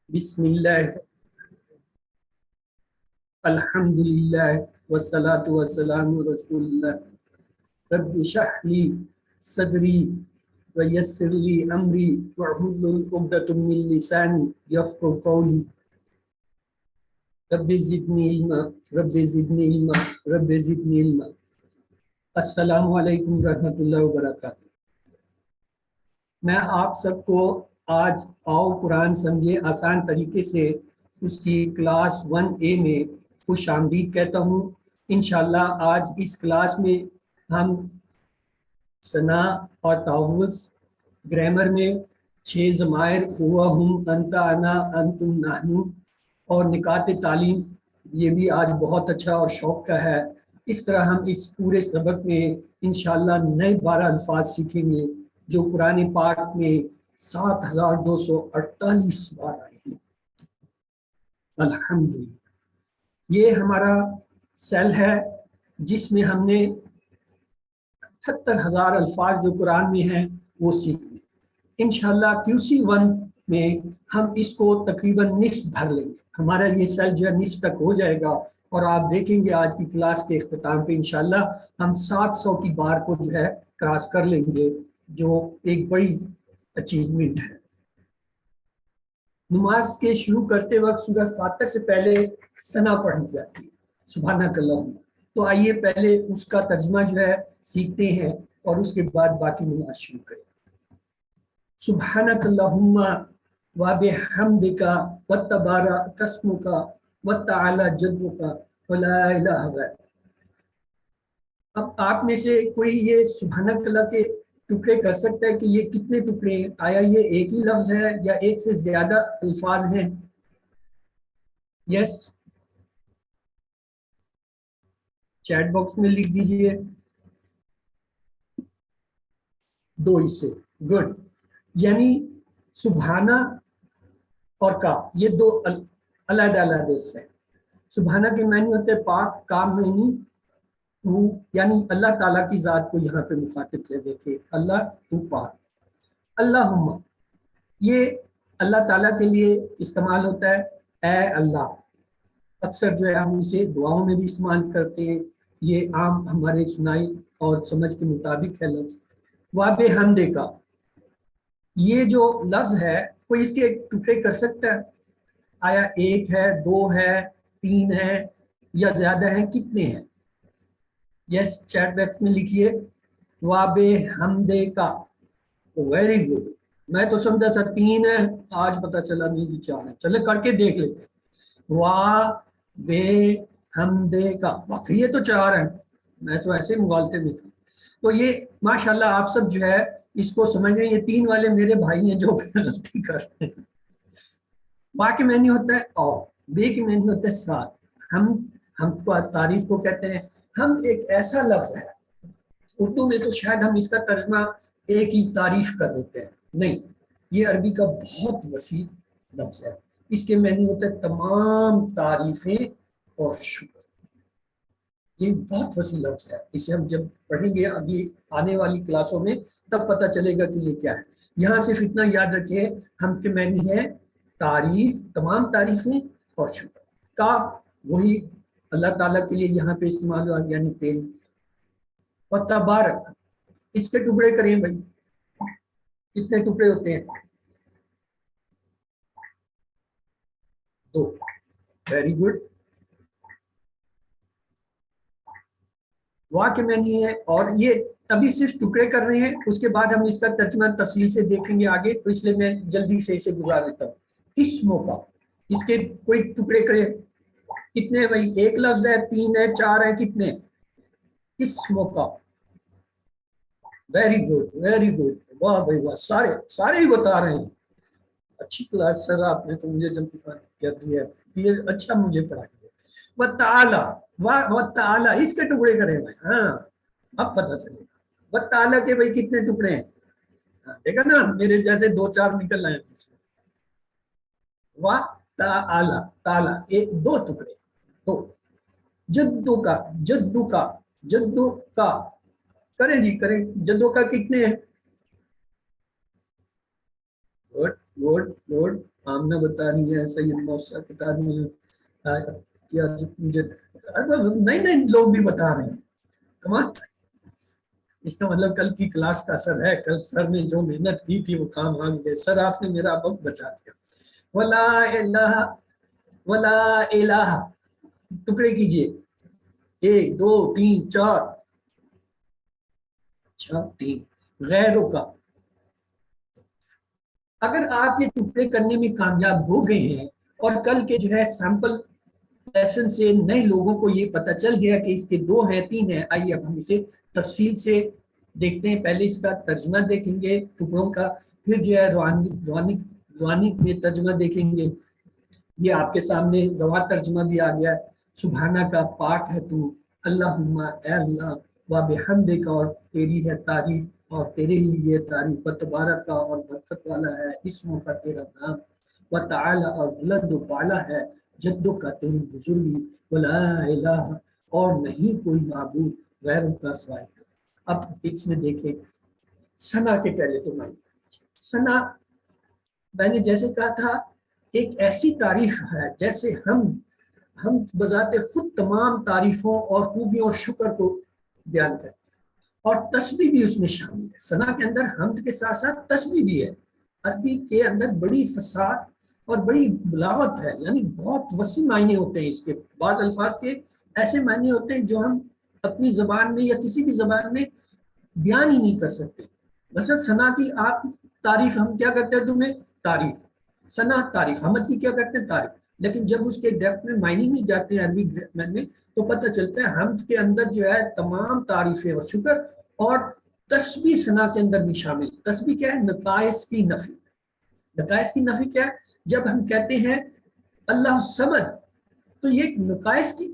بسم اللہ الحمدللہ والصلاة والسلام رسول اللہ رب اشرح لی صدری ویسر لی امری واحلل عقدۃ من لسانی یفقهوا قولی رب زدنی علما رب زدنی علما رب زدنی علما۔ السلام علیکم ورحمۃ اللہ وبرکاتہ۔ میں آپ سب کو آج آؤ قرآن سمجھے آسان طریقے سے اس کی کلاس 1A میں خوش آمدید کہتا ہوں۔ انشاءاللہ آج اس کلاس میں ہم ثنا اور تعوض، گرامر میں 6 ضمائر ہوا، ہم، انت، انا، انتم، نحن، اور نکات تعلیم، یہ بھی آج بہت اچھا اور شوق کا ہے۔ اس طرح ہم اس پورے سبق میں انشاءاللہ نئے 12 الفاظ سیکھیں گے جو قرآن پاک میں 7248 بار آئے ہیں۔ الحمدللہ، یہ ہمارا سیل ہے جس میں ہم نے 78,000 الفاظ جو قرآن میں ہیں وہ سیکھنے۔ انشاءاللہ QC1 میں ہم اس کو تقریباً نصف بھر لیں گے۔ ہمارا یہ سیل جو ہے نصف تک ہو جائے گا، اور آپ دیکھیں گے آج کی کلاس کے اختتام پہ انشاءاللہ ہم 700 کی بار کو جو ہے کراس کر لیں گے، جو ایک بڑی اچیومنٹ ہے۔ نماز کے شروع کرتے وقت سورہ فاتحہ سے پہلے ثنا پڑھی جاتی ہے، سبحانک اللہم۔ تو آئیے پہلے اس کا ترجمہ جو ہے سیکھتے ہیں اور اس کے بعد باقی نماز شروع کریں۔ سبحانک اللہم وبحمدک وتبارک اسمک وتعالی جدک ولا الہ غیرک۔ اب آپ میں سے کوئی یہ سبحانک اللہ کے ٹکڑے کر سکتا ہے کہ یہ کتنے ٹکڑے ہیں؟ آیا یہ ایک ہی لفظ ہے یا ایک سے زیادہ الفاظ ہیں؟ یس، چیٹ باکس میں لکھ دیجئے 2 حصے۔ گڈ، یعنی سبحانہ اور کا یہ 2 علیحدہ علیحدہ ہیں۔ سبحانہ کے معنی ہوتے ہیں پاک، کا معنی وہ یعنی اللہ تعالیٰ کی ذات کو یہاں پہ مخاطب کیا، دیکھے اللہ تو پاک۔ اللہم، یہ اللہ تعالیٰ کے لیے استعمال ہوتا ہے، اے اللہ۔ اکثر جو ہے ہم اسے دعاؤں میں بھی استعمال کرتے ہیں، یہ عام ہمارے سنائی اور سمجھ کے مطابق ہے لفظ۔ وبحمدک، یہ جو لفظ ہے کوئی اس کے ٹکڑے کر سکتا ہے؟ آیا ایک ہے، 2 ہے، 3 ہے یا زیادہ ہیں؟ کتنے ہیں؟ یس، چیٹ باکس میں لکھیے وبحمدک۔ ویری گڈ، میں تو سمجھا تھا 3 ہے، آج پتہ چلا نہیں جی 4 ہے۔ چلے کر کے دیکھ لیتے ہیں۔ وبحمدک، واقعی یہ تو 4 ہیں، میں تو ایسے مغالطے میں تھا۔ تو یہ ماشاءاللہ آپ سب جو ہے اس کو سمجھ رہے ہیں، یہ 3 والے میرے بھائی ہیں جو غلطی کر رہے ہیں۔ وا کے معنی ہوتا ہے اور، بے کے معنی ہوتا ہے ساتھ۔ ہم کو تعریف کو کہتے ہیں۔ ہم ایک ایسا لفظ ہے، اردو میں تو شاید ہم اس کا ترجمہ ایک ہی تعریف کر دیتے ہیں، نہیں، یہ عربی کا بہت وسیع لفظ ہے۔ اس کے معنی ہوتا ہے تمام تعریفیں اور شکر۔ یہ بہت وسیع لفظ ہے، اسے ہم جب پڑھیں گے ابھی آنے والی کلاسوں میں تب پتہ چلے گا کہ یہ کیا ہے۔ یہاں صرف اتنا یاد رکھیے، ہم کے معنی ہے تعریف، تمام تعریفیں اور شکر۔ کا وہی اللہ تعالیٰ کے لیے یہاں پہ استعمال ہوا، یعنی تیل۔ اور تبارک، اس کے ٹکڑے کریں بھائی، کتنے ٹکڑے ہوتے ہیں؟ 2۔ Very good. وا کے معنی ہے اور، یہ ابھی صرف ٹکڑے کر رہے ہیں، اس کے بعد ہم اس کا ترجمہ تفصیل سے دیکھیں گے آگے، تو اس لیے میں جلدی سے اسے گزار دیتا ہوں۔ اسموں کا، اس کے کوئی ٹکڑے کرے؟ کتنے بھائی؟ ایک لفظ ہے، 3 ہے، 4 ہے، کتنے؟ اسموں کا۔ ویری گڈ، ویری گڈ، واہ بھائی واہ، سارے ہی بتا رہے ہیں۔ اچھی کلاس سر، آپ نے تو مجھے جلدی کر دیا، یہ اچھا مجھے پڑھا۔ وتعالی، وتعالی، اس کے ٹکڑے کریں بھائی، ہاں اب پتہ چلے گا۔ وتعالی کے بھائی کتنے ٹکڑے ہیں؟ دیکھا نا، میرے جیسے 2-4 نکل آئے۔ وتعالی، تعالی، 2 ٹکڑے، 2۔ جدو کا، جدو کا، جدو کا، کریں جی کریں، جدو کا کتنے ہیں؟ گڈ گڈ گڈ، آمنہ بتا رہی ہے، سید موسیٰ بتا رہی ہیں، کیا مجھے نئے نئے لوگ بھی بتا رہے ہیں. کمال. اس کا مطلب کل کی کلاس کا اثر ہے، کل سر نے جو محنت کی تھی وہ کام آ گئے. سر آپ نے میرا وقت بچا دیا. ولا الہ ولا الہ، ٹکڑے کیجئے، 1 2 3 4، اچھا 3. غیروں کا، اگر آپ یہ ٹکڑے کرنے میں کامیاب ہو گئے ہیں اور کل کے جو ہے سیمپل لیسن سے نئے لوگوں کو یہ پتہ چل گیا کہ اس کے 2 ہیں 3 ہیں، آئیے اب ہم اسے تفصیل سے دیکھتے ہیں. پہلے اس کا ترجمہ دیکھیں گے ٹکڑوں کا، پھر جو ہے روانی میں ترجمہ دیکھیں گے. یہ آپ کے سامنے گواہ ترجمہ بھی آ گیا ہے. سبحانہ کا، پاک ہے تو، اللہم اے اللہ، و بحمدک، اور تیری ہے تعریف اور تیرے ہی لیے تعریف، و تبارک کا، اور برکت والا ہے اسموں کا تیرا نام، و تعالی، اور بلند و بالا ہے جدوں کا تیری بزرگی، ولا الہ، اور نہیں کوئی معبود غیر کا سوائے. اب اس میں دیکھیں ثنا کے پہلے تو معنی. ثنا میں نے جیسے کہا تھا ایک ایسی تعریف ہے جیسے ہم بذات خود تمام تعریفوں اور خوبیوں اور شکر کو بیان کرتے ہیں، اور تسبیح بھی اس میں شامل ہے. ثنا کے اندر حمد کے ساتھ ساتھ تسبیح بھی ہے. عربی کے اندر بڑی فصاحت اور بڑی بلاغت ہے، یعنی بہت وسیع معنی ہوتے ہیں اس کے. بعض الفاظ کے ایسے معنی ہوتے ہیں جو ہم اپنی زبان میں یا کسی بھی زبان میں بیان ہی نہیں کر سکتے. مثلا ثنا کی آپ تعریف ہم کیا کرتے ہیں تمہیں تعریف، ثنا تعریف، حمد کی کیا کرتے ہیں تعریف. لیکن جب اس کے ڈیپتھ میں معنی میں جاتے ہیں عربی گرامر میں تو پتہ چلتا ہے حمد کے اندر جو ہے تمام تعریفیں اور شکر، اور تسبیح ثنا کے اندر بھی شامل. تسبیح کیا ہے؟ نقائص کی نفی. نقائص کی نفی کیا ہے؟ جب ہم کہتے ہیں اللہ الصمد تو یہ نقائص کی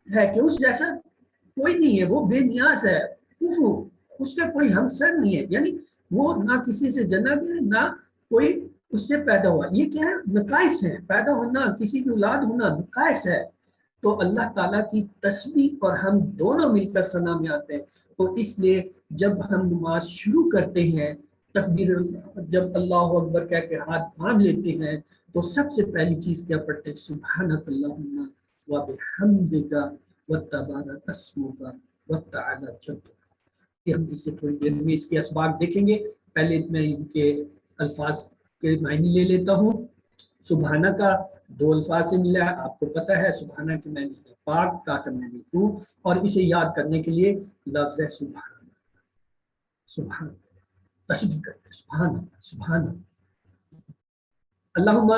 ہے کہ اس جیسا کوئی نہیں ہے، وہ بے نیاز ہے، اس کا کوئی ہمسر نہیں ہے، یعنی وہ نہ کسی سے جنم ہے نہ کوئی اس سے پیدا ہوا. یہ کیا ہے؟ نقائص ہیں. پیدا ہونا، کسی کی اولاد ہونا نقائص ہے. تو اللہ تعالیٰ کی تسبیح اور ہم دونوں مل کر ثنا میں آتے ہیں. تو اس لیے جب ہم نماز شروع کرتے ہیں، تکبیر جب اللہ اکبر کہہ کے ہاتھ باندھ لیتے ہیں تو سب سے پہلی چیز کیا پڑھتے ہیں؟ سبحانک اللہم و بحمدک و تبارک اسمک و تعالی جدک. کہ ہم اسے تھوڑی دیر میں اس کے اسباق دیکھیں گے. پہلے میں ان کے الفاظ کے معنی لے لیتا ہوں. سبحانہ کا 2 الفاظ سے ملا ہے، آپ کو پتہ ہے. سبحانہ کے معنی ہے پاک، کا معنی تو، اور اسے یاد کرنے کے لیے لفظ ہے سبحان. سبحان تسبیح کرتے ہیں سبحان سبحان. اللہم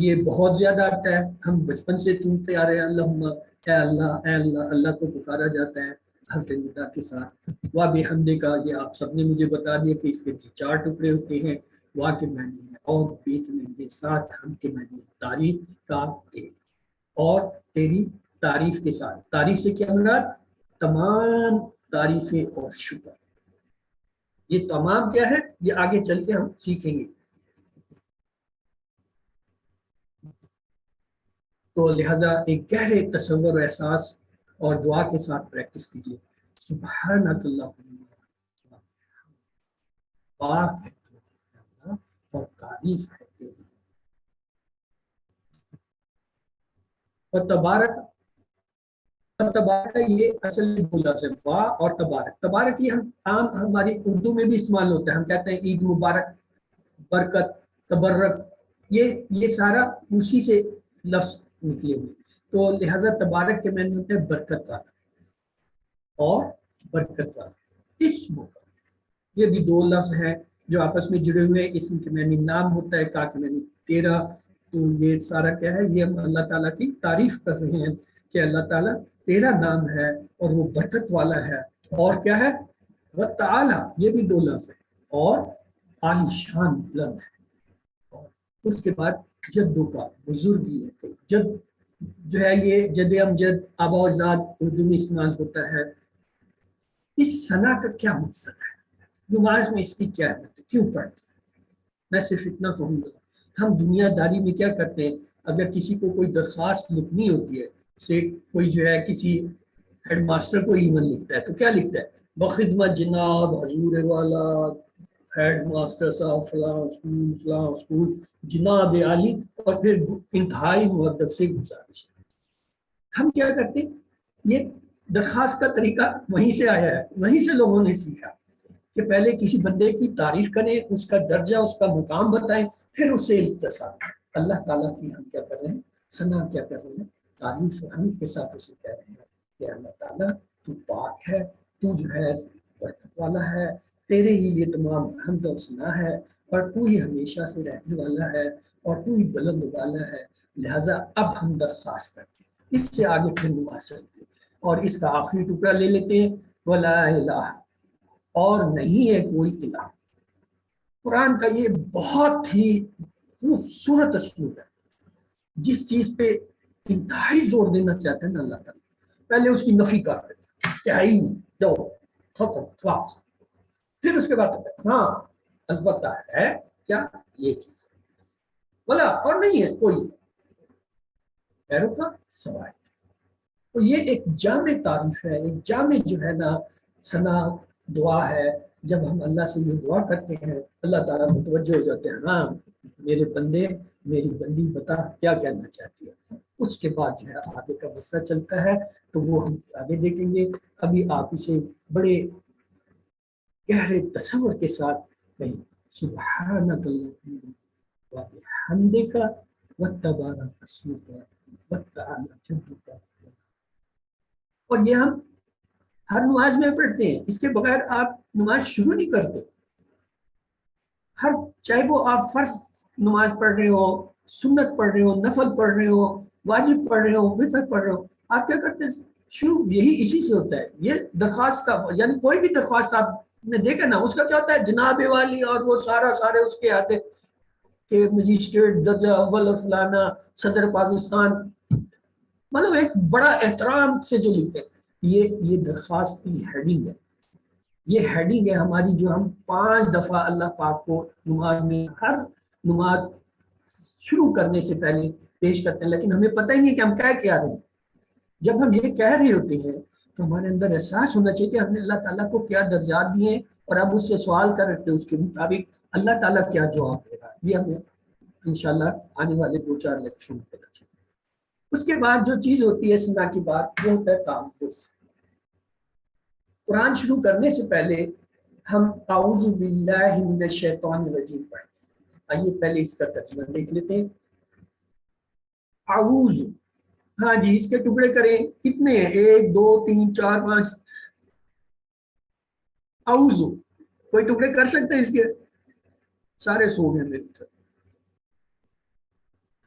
یہ بہت زیادہ آتا ہے، ہم بچپن سے چنتے آ رہے ہیں اللہم، اے اللہ اے اللہ. اللہ کو پکارا جاتا ہے حرف ندا کے ساتھ. وا بحمدہ کا، یہ آپ سب نے مجھے بتا دیا کہ اس کے 4 ٹکڑے ہوتے ہیں. وا کے معنی ہے اور، بے کے معنی ہے ساتھ، ہم کے معنی ہے تعریف کا تیری، اور تیری تعریف کے ساتھ. تعریف سے کیا مراد؟ تمام تعریفیں اور شکر. یہ تمام کیا ہے؟ یہ آگے چل کے ہم سیکھیں گے. تو لہٰذا ایک گہرے تصور و احساس اور دعا کے ساتھ پریکٹس کیجیے. سبحانک اللہم، پاک ہے تو اور تعریف ہے تیری. اور تبارک، تبارک یہ اصل میں 2 لفظ ہے، وا اور تبارک. تبارک یہ ہم عام ہماری اردو میں بھی استعمال ہوتا ہے. ہم کہتے ہیں عید مبارک، برکت، تبرک، یہ سارا اسی سے لفظ نکلے ہوئے. تو لہٰذا تبارک کے معنی ہوتے ہیں برکت والا اور برکت والا. اسم کا، یہ بھی 2 لفظ ہیں جو آپس میں جڑے ہوئے ہیں. اسم کے معنی نام ہوتا ہے، کا کے معنی تیرا. تو یہ سارا کیا ہے؟ یہ ہم اللہ تعالیٰ کی تعریف کر رہے ہیں کہ اللہ تعالیٰ تیرا نام ہے اور وہ برکت والا ہے. اور کیا ہے؟ وہ تعالی، یہ بھی 2 لفظ ہے، اور عالی شان بلند ہے. اور اس کے بعد جدوں کا، بزرگی ہے. تو جد جو ہے یہ جد امجد، آبا و اجداد اردو میں استعمال ہوتا ہے. اس ثنا کا کیا مقصد ہے؟ نماز میں اس کی کیا اہمیت ہے؟ کیوں پڑھتے ہیں؟ میں صرف اتنا کہوں گا، ہم دنیا داری میں کیا کرتے ہیں؟ اگر کسی کو کوئی درخواست لکھنی ہوتی ہے، سے کوئی جو ہے کسی ہیڈ ماسٹر کو ای میل لکھتا ہے تو کیا لکھتا ہے؟ بخدمت جناب حضور والا ہیڈ ماسٹر صاحب فلاں اسکول جناب عالی، اور پھر انتہائی مؤدب سے گزارش. ہم کیا کرتے ہیں، یہ درخواست کا طریقہ وہیں سے آیا ہے، وہیں سے لوگوں نے سیکھا کہ پہلے کسی بندے کی تعریف کریں، اس کا درجہ، اس کا مقام بتائیں، پھر اس سے التسام. اللہ تعالیٰ کی ہم کیا کر رہے ہیں، ثنا کیا کر رہے ہیں، تعریف ہم کے ساتھ اسے کہہ رہے ہیں کہ اللہ تعالیٰ تو پاک ہے، تو جو ہے برکت والا ہے، تیرے ہی لیے تمام حمد و ثنا ہے، اور تو ہی ہمیشہ سے رہنے والا ہے، اور تو ہی بلند والا ہے. لہٰذا اب ہم درخواست کرتے ہیں. اس سے آگے پھر نماز چلتے ہیں، اور اس کا آخری ٹکڑا لے لیتے ہیں، وَلَا إِلَٰهَ، اور نہیں ہے کوئی الہ. قرآن کا یہ بہت ہی خوبصورت اسلوب ہے. جس چیز پہ انتہائی زور دینا چاہتے ہیں نا اللہ تعالیٰ، پہلے اس کی نفی کر دیتے ہیں کہ ہے ہی نہیں، جاؤ ختم خلاص. پھر اس کے بعد ہاں البتہ ہے کیا، یہ چیز بلا، اور نہیں ہے کوئی غیروں کا سوائے. تو یہ ایک جامع تعریف ہے، ایک جامع جو ہے نا ثنا دعا ہے. جب ہم اللہ سے یہ دعا کرتے ہیں، اللہ تعالیٰ متوجہ ہو جاتے ہیں، ہاں میرے بندے، میری بندی بتا کیا کہنا چاہتی ہے. اس کے بعد جو ہے آگے کا مسئلہ چلتا ہے، تو وہ ہم آگے دیکھیں گے. ابھی آپ اسے بڑے گہرے تصور کے ساتھ کہیں، سبحانک اللہم و بحمدک وتبارک اسمک وتعالی جدک. اور یہ ہم ہر نماز میں پڑھتے ہیں، اس کے بغیر آپ نماز شروع نہیں کرتے. چاہے وہ آپ فرض نماز پڑھ رہے ہو، سنت پڑھ رہے ہو، نفل پڑھ رہے ہو، واجب پڑھ رہے ہو، وتر پڑھ رہے ہو، آپ کیا کرتے ہیں، شروع یہی اسی سے ہوتا ہے. یہ درخواست کا، یعنی کوئی بھی درخواست آپ نے دیکھا نا، اس کا کیا ہوتا ہے، جناب والی، اور وہ سارے اس کے آتے کہ مجسٹریٹ درجہ اول اور فلانا صدر پاکستان، مطلب ایک بڑا احترام سے جو لکھتے ہیں. یہ درخواست کی ہیڈنگ ہے. یہ ہیڈنگ ہے ہماری، جو ہم 5 دفعہ اللہ پاک کو نماز میں، ہر نماز شروع کرنے سے پہلے پیش کرتے ہیں. لیکن ہمیں پتہ ہی نہیں کہ ہم کیا کہہ رہے ہیں. جب ہم یہ کہہ رہے ہوتے ہیں تو ہمارے اندر احساس ہونا چاہیے کہ ہم نے اللہ تعالیٰ کو کیا درجات دیے ہیں، اور اب اس سے سوال کر رہے تھے، اس کے مطابق اللہ تعالیٰ کیا جواب دے رہا ہے. یہ ہمیں انشاءاللہ آنے والے 2-4 لیکچروں میں پتہ چلے. اس کے بعد جو چیز ہوتی ہے ثنا کی بات، وہ ہوتا ہے تعوذ. قرآن شروع کرنے سے پہلے ہم اعوذ باللہ من الشیطان الرجیم پڑھتے ہیں. آئیے پہلے اس کا ترجمہ دیکھ لیتے ہیں. اعوذ، ہاں جی، اس کے ٹکڑے کریں، کتنے ہیں، 1 2 3 4 5. اعوذ کوئی ٹکڑے کر سکتے ہیں اس کے؟ سارے سو گئے میری طرف.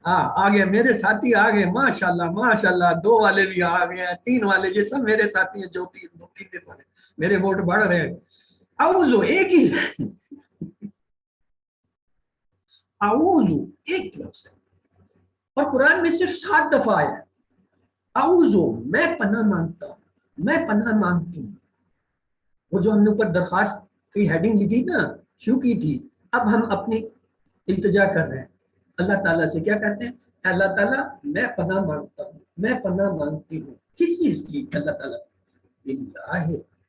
ہاں آ گئے میرے ساتھی، آ گئے، ماشاءاللہ ماشاءاللہ. 2 والے بھی آ گئے ہیں، 3 والے، یہ سب میرے ساتھی ہیں جو 3 دن والے. میرے ووٹ بڑھ رہے ہیں. اعوذ ایک ہی، اعوذ ایک لفظ ہے، اور قرآن میں صرف 7 دفعہ آیا ہے. اعوذ، میں پناہ مانگتا ہوں، میں پناہ مانگتی ہوں. وہ جو ہم نے اوپر درخواست کی ہیڈنگ لکھی نا، شروع کی تھی، اب ہم اپنی التجا کر رہے ہیں اللہ تعالیٰ سے. کیا کرتے ہیں، اللہ تعالیٰ میں پناہ مانگتا ہوں، میں پناہ مانگتی ہوں. کس چیز کی؟ اللہ تعالیٰ اللہ،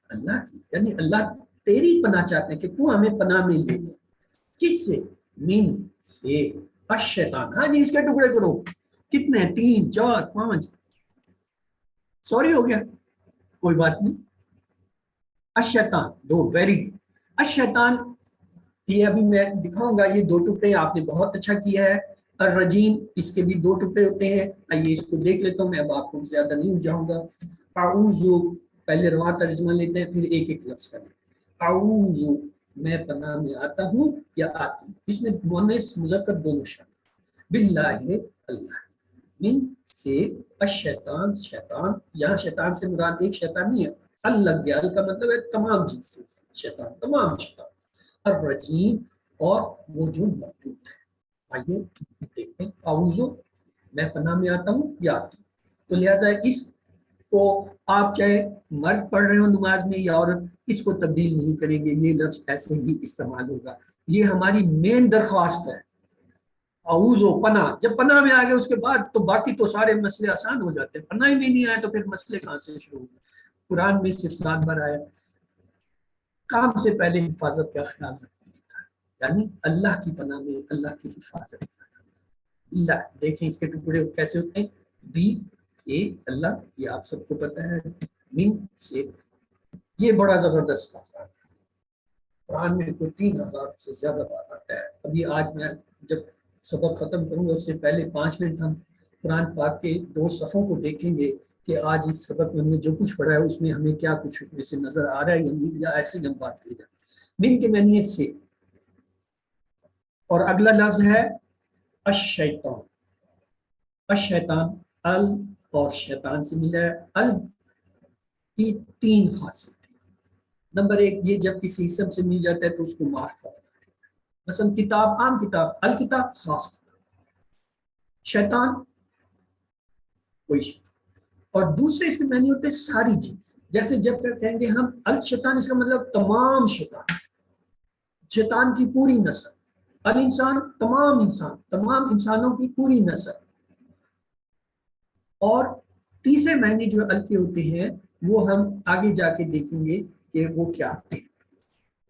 اللہ کی، یعنی اللہ تیری پناہ چاہتے ہیں کہ تو ہمیں پناہ میں لے لے. کس سے؟ من سے الشیطان. ہاں جی، اس کے ٹکڑے کرو. کتنے؟ 3 4 5. سوری ہو گیا، کوئی بات نہیں. الشیطان 2، ویری گڈ. الشیطان، یہ ابھی میں دکھاؤں گا. یہ 2 ٹکڑے آپ نے بہت اچھا کیا ہے. الرجیم، اس کے بھی 2 ٹکڑے ہوتے ہیں. آئیے اس کو دیکھ لیتا ہوں، میں اب آپ کو زیادہ نہیں اجاؤں گا. اعوذ، پہلے رواں ترجمہ لیتے ہیں، پھر ایک ایک لفظ کریں. اعوذ، میں پناہ میں آتا ہوں یا آتی ہوں. اس میں مؤنث مذکر دونوں شامل. باللہ، اللہ، من سے، الشیطان، شیطان. یہاں شیطان سے مراد ایک شیطان نہیں ہے، الگ گیا. ال کا مطلب ہے تمام جنس سے شیطان، تمام شیطان. الرجیم، اور وہ جو مردود ہے. آئیے دیکھتے ہیں. اعوذ، میں پناہ میں آتا ہوں یا آتی ہوں. تو لہٰذا اس کو آپ چاہے مرد پڑھ رہے ہو نماز میں یا عورت، اس کو تبدیل نہیں کریں گے. یہ لفظ ایسے ہی استعمال ہوگا. یہ ہماری مین درخواست ہے. اعوذ و پناہ، جب پناہ میں آ گئے اس کے بعد تو باقی تو سارے مسئلے آسان ہو جاتے ہیں. پناہ میں نہیں آئے تو پھر مسئلے کہاں سے شروع ہوئے. قرآن میں صرف 7 بار آیا. کام سے پہلے حفاظت کا خیال رکھیں. یعنی اللہ کی پناہ میں، اللہ کی حفاظت میں۔ اللہ، دیکھیں اس کے ٹکڑے کیسے ہوتے ہیں، بی اے اللہ، یہ آپ سب کو پتہ ہے، من سے، یہ بڑا زبردست بات ہے۔ قرآن میں کوئی 3000 سے زیادہ بار آتا ہے۔ ابھی آج میں جب سبق ختم کروں گا اس سے پہلے 5 منٹ ہم قرآن پاک کے 2 صفوں کو دیکھیں گے کہ آج اس سبق میں ہم نے جو کچھ پڑھا ہے اس میں ہمیں کیا کچھ اس میں سے نظر آ رہا ہے، یا ایسے ہم بات کی جائے۔ من کے معنی ہے سے، اور اگلا لفظ ہے الشیطان۔ الشیطان، ال اور شیطان سے ملا ہے۔ ال کی 3 خاصیتیں۔ نمبر 1، یہ جب کسی اسم سے مل جاتا ہے تو اس کو معرفت بنا دیتا ہے، مثلا کتاب، عام کتاب، الکتاب خاص کتاب، شیطان کوئی شیطان۔ اور دوسرے اس کے معنی ہوتے ہیں ساری جنس، جیسے جب کہیں گے ہم الشیطان، اس کا مطلب تمام شیطان، شیطان کی پوری نسل، الانسان تمام انسان، تمام انسانوں کی پوری نسل۔ اور تیسرے معنی جو ال کے ہوتے ہیں وہ ہم آگے جا کے دیکھیں گے کہ وہ کیا ہوتے ہیں۔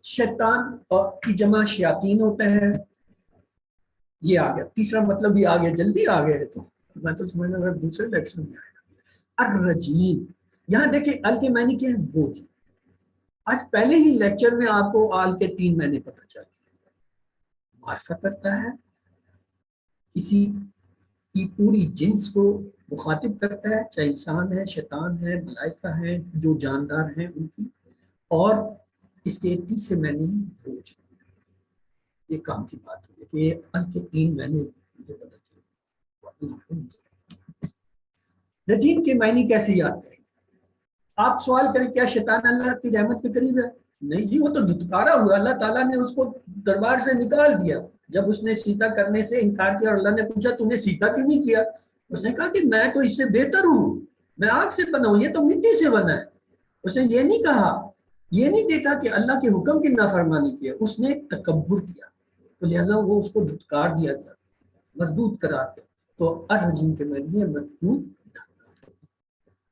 شیطان اور کی جمع شیاطین ہوتا ہے، یہ آ گیا تیسرا مطلب، بھی آ گیا، جلدی آ گئے تو میں تو سمجھنا تھا دوسرے لیکچر میں آئے گا۔ الرجیم، یہاں دیکھیں ال کے معنی کیا ہے، وہ جی آج پہلے ہی لیکچر میں آپ کو آل کے 3 معنی پتہ چل گئے۔ معرفت کرتا ہے، کسی کی پوری جنس کو مخاطب کرتا ہے، چاہے انسان ہے، شیطان ہے، ملائکہ ہیں، جو جاندار ہیں ان کی۔ اور اس کے تیسرے معنی وہ جی، یہ کام کی بات ہوئی کہ یہ ال کے 3 معنی مجھے پتہ چلے۔ رجیم کے معنی کیسے یاد کریں؟ آپ سوال کریں کیا شیطان اللہ کی رحمت کے قریب ہے؟ نہیں جی، وہ تو دھتکارا ہوا، اللہ تعالیٰ نے اس کو دربار سے نکال دیا جب اس نے سیدھا کرنے سے انکار کیا، اور اللہ نے پوچھا تم نے سیدھا کیوں نہیں کیا؟ اس نے کہا کہ میں تو اس سے بہتر ہوں، میں آگ سے بنا ہوں، یہ تو مٹی سے بنا ہے۔ اس نے یہ نہیں کہا، یہ نہیں دیکھا کہ اللہ کے حکم کی نافرمانی کیا، اس نے تکبر کیا، تو لہٰذا وہ اس کو دھتکار دیا گیا، مردود قرار دیا۔ تو الرجیم کے معنی ہے مردود۔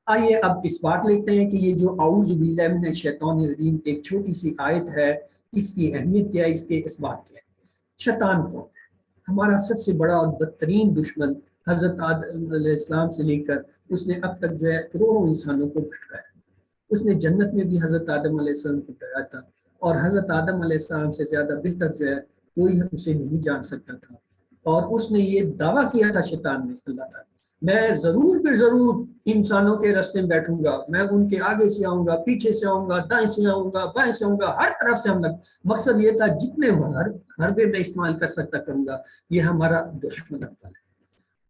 آئیے اب اس بات لیتے ہیں کہ یہ جو اعوذ باللہ من الشیطان الرجیم ایک چھوٹی سی آیت ہے، اس کی اہمیت کیا ہے، اس کے اسباب کیا ہے۔ شیطان کون ہے؟ ہمارا سب سے بڑا اور بدترین دشمن، حضرت آدم علیہ السلام سے لے کر اس نے اب تک جو ہے کروڑوں انسانوں کو بھٹکایا۔ اس نے جنت میں بھی حضرت آدم علیہ السلام کو بھٹکایا تھا، اور حضرت آدم علیہ السلام سے زیادہ بہتر جو ہے کوئی اسے نہیں جان سکتا تھا۔ اور اس نے یہ دعویٰ کیا تھا شیطان نے، اللہ تعالیٰ، میں ضرور پہ ضرور انسانوں کے راستے میں بیٹھوں گا، میں ان کے آگے سے آؤں گا، پیچھے سے آؤں گا، دائیں سے آؤں گا، بائیں سے آؤں گا، ہر طرف سے ہم لگ۔ مقصد یہ تھا جتنے حربے میں استعمال کر سکتا کروں گا، یہ ہمارا دشمن ہے۔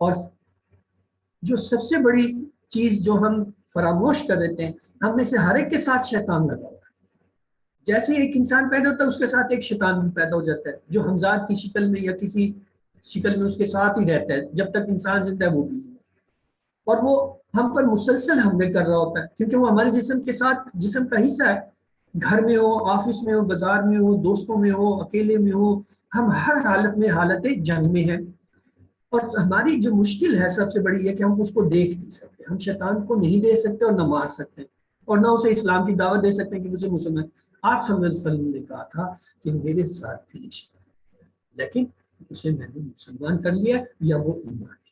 اور جو سب سے بڑی چیز جو ہم فراموش کر دیتے ہیں، ہم میں سے ہر ایک کے ساتھ شیطان لگا ہوا ہے۔ جیسے ایک انسان پیدا ہوتا ہے اس کے ساتھ ایک شیطان بھی پیدا ہو جاتا ہے، جو ہمزاد کی شکل میں یا کسی شکل میں اس کے ساتھ ہی رہتا ہے جب تک انسان زندہ ہے، وہ بھی، اور وہ ہم پر مسلسل حملے کر رہا ہوتا ہے، کیونکہ وہ ہمارے جسم کے ساتھ جسم کا حصہ ہے۔ گھر میں ہو، آفس میں ہو، بازار میں ہو، دوستوں میں ہو، اکیلے میں ہو، ہم ہر حالت میں حالت جنگ میں ہیں۔ اور ہماری جو مشکل ہے سب سے بڑی ہے کہ ہم اس کو دیکھ نہیں سکتے، ہم شیطان کو نہیں دیکھ سکتے اور نہ مار سکتے، اور نہ اسے اسلام کی دعوت دے سکتے ہیں کہ اسے مسلمان۔ آپ صلی اللہ علیہ وسلم نے کہا تھا کہ میرے ساتھ بھی لیکن اسے میں نے مسلمان کر لیا یا وہ ایمان۔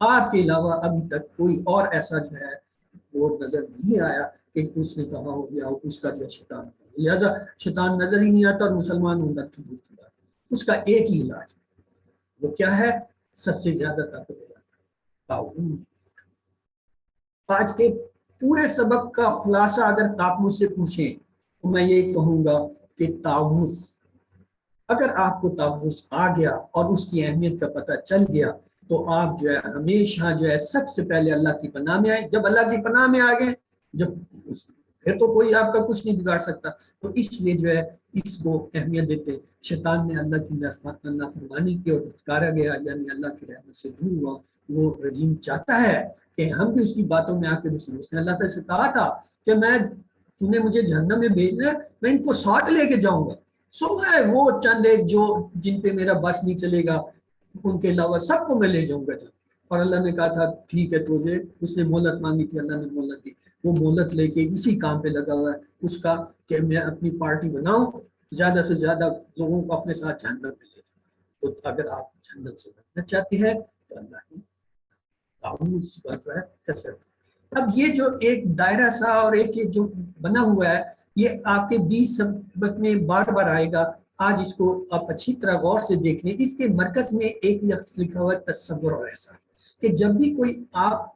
آپ کے علاوہ ابھی تک کوئی اور ایسا جو ہے وہ نظر نہیں آیا کہ اس نے کہا ہو یا اس کا جو ہے شیطان، لہٰذا شیطان نظر ہی نہیں آتا اور مسلمان ہونا تو دور کی بات۔ اس کا ایک ہی علاج ہے، وہ کیا ہے؟ سب سے زیادہ طاقتور۔ آج کے پورے سبق کا خلاصہ اگر آپ مجھ سے پوچھیں تو میں یہ کہوں گا کہ تعوذ، اگر آپ کو تعوذ آ گیا اور اس کی اہمیت کا پتہ چل گیا تو آپ جو ہے ہمیشہ جو ہے سب سے پہلے اللہ کی پناہ میں آئے۔ جب اللہ کی پناہ میں آ گئے، جب پھر تو کوئی آپ کا کچھ نہیں بگاڑ سکتا، تو اس لیے جو ہے اس کو اہمیت دیتے۔ شیطان نے اللہ کی نافرمانی کی اور دھتکارا گیا، یعنی اللہ کی رحمت سے دور ہوا۔ وہ رجیم چاہتا ہے کہ ہم بھی اس کی باتوں میں آ کے اس نے اللہ تعالیٰ سے کہا تھا کہ تو نے مجھے جہنم میں بھیجنا ہے، میں ان کو ساتھ لے کے جاؤں گا، سو ہے وہ چند ایک جو جن پہ میرا بس نہیں چلے گا، ان کے علاوہ سب کو میں لے جاؤں گا۔ اور اللہ نے کہا تھا ٹھیک ہے، تجھے اس نے مہلت مانگی تھی، اللہ نے مہلت دی، وہ مہلت لے کے اسی کام پہ لگا ہوا ہے اس کا کہ میں اپنی پارٹی بناؤں زیادہ سے زیادہ لوگوں کو اپنے ساتھ جہنم میں لے جاؤ۔ تو اگر آپ جہنم سے بچنا چاہتے ہیں تو اللہ کی تعوذ کا جو ہے کثرت۔ اب یہ جو ایک دائرہ سا اور ایک یہ جو بنا ہوا ہے، یہ آپ کے 20 سبق میں بار بار آئے گا۔ آج اس کو آپ اچھی طرح غور سے دیکھ لیں۔ اس کے مرکز میں ایک لفظ لکھا ہوا ہے تصور اور احساس، کہ جب بھی کوئی آپ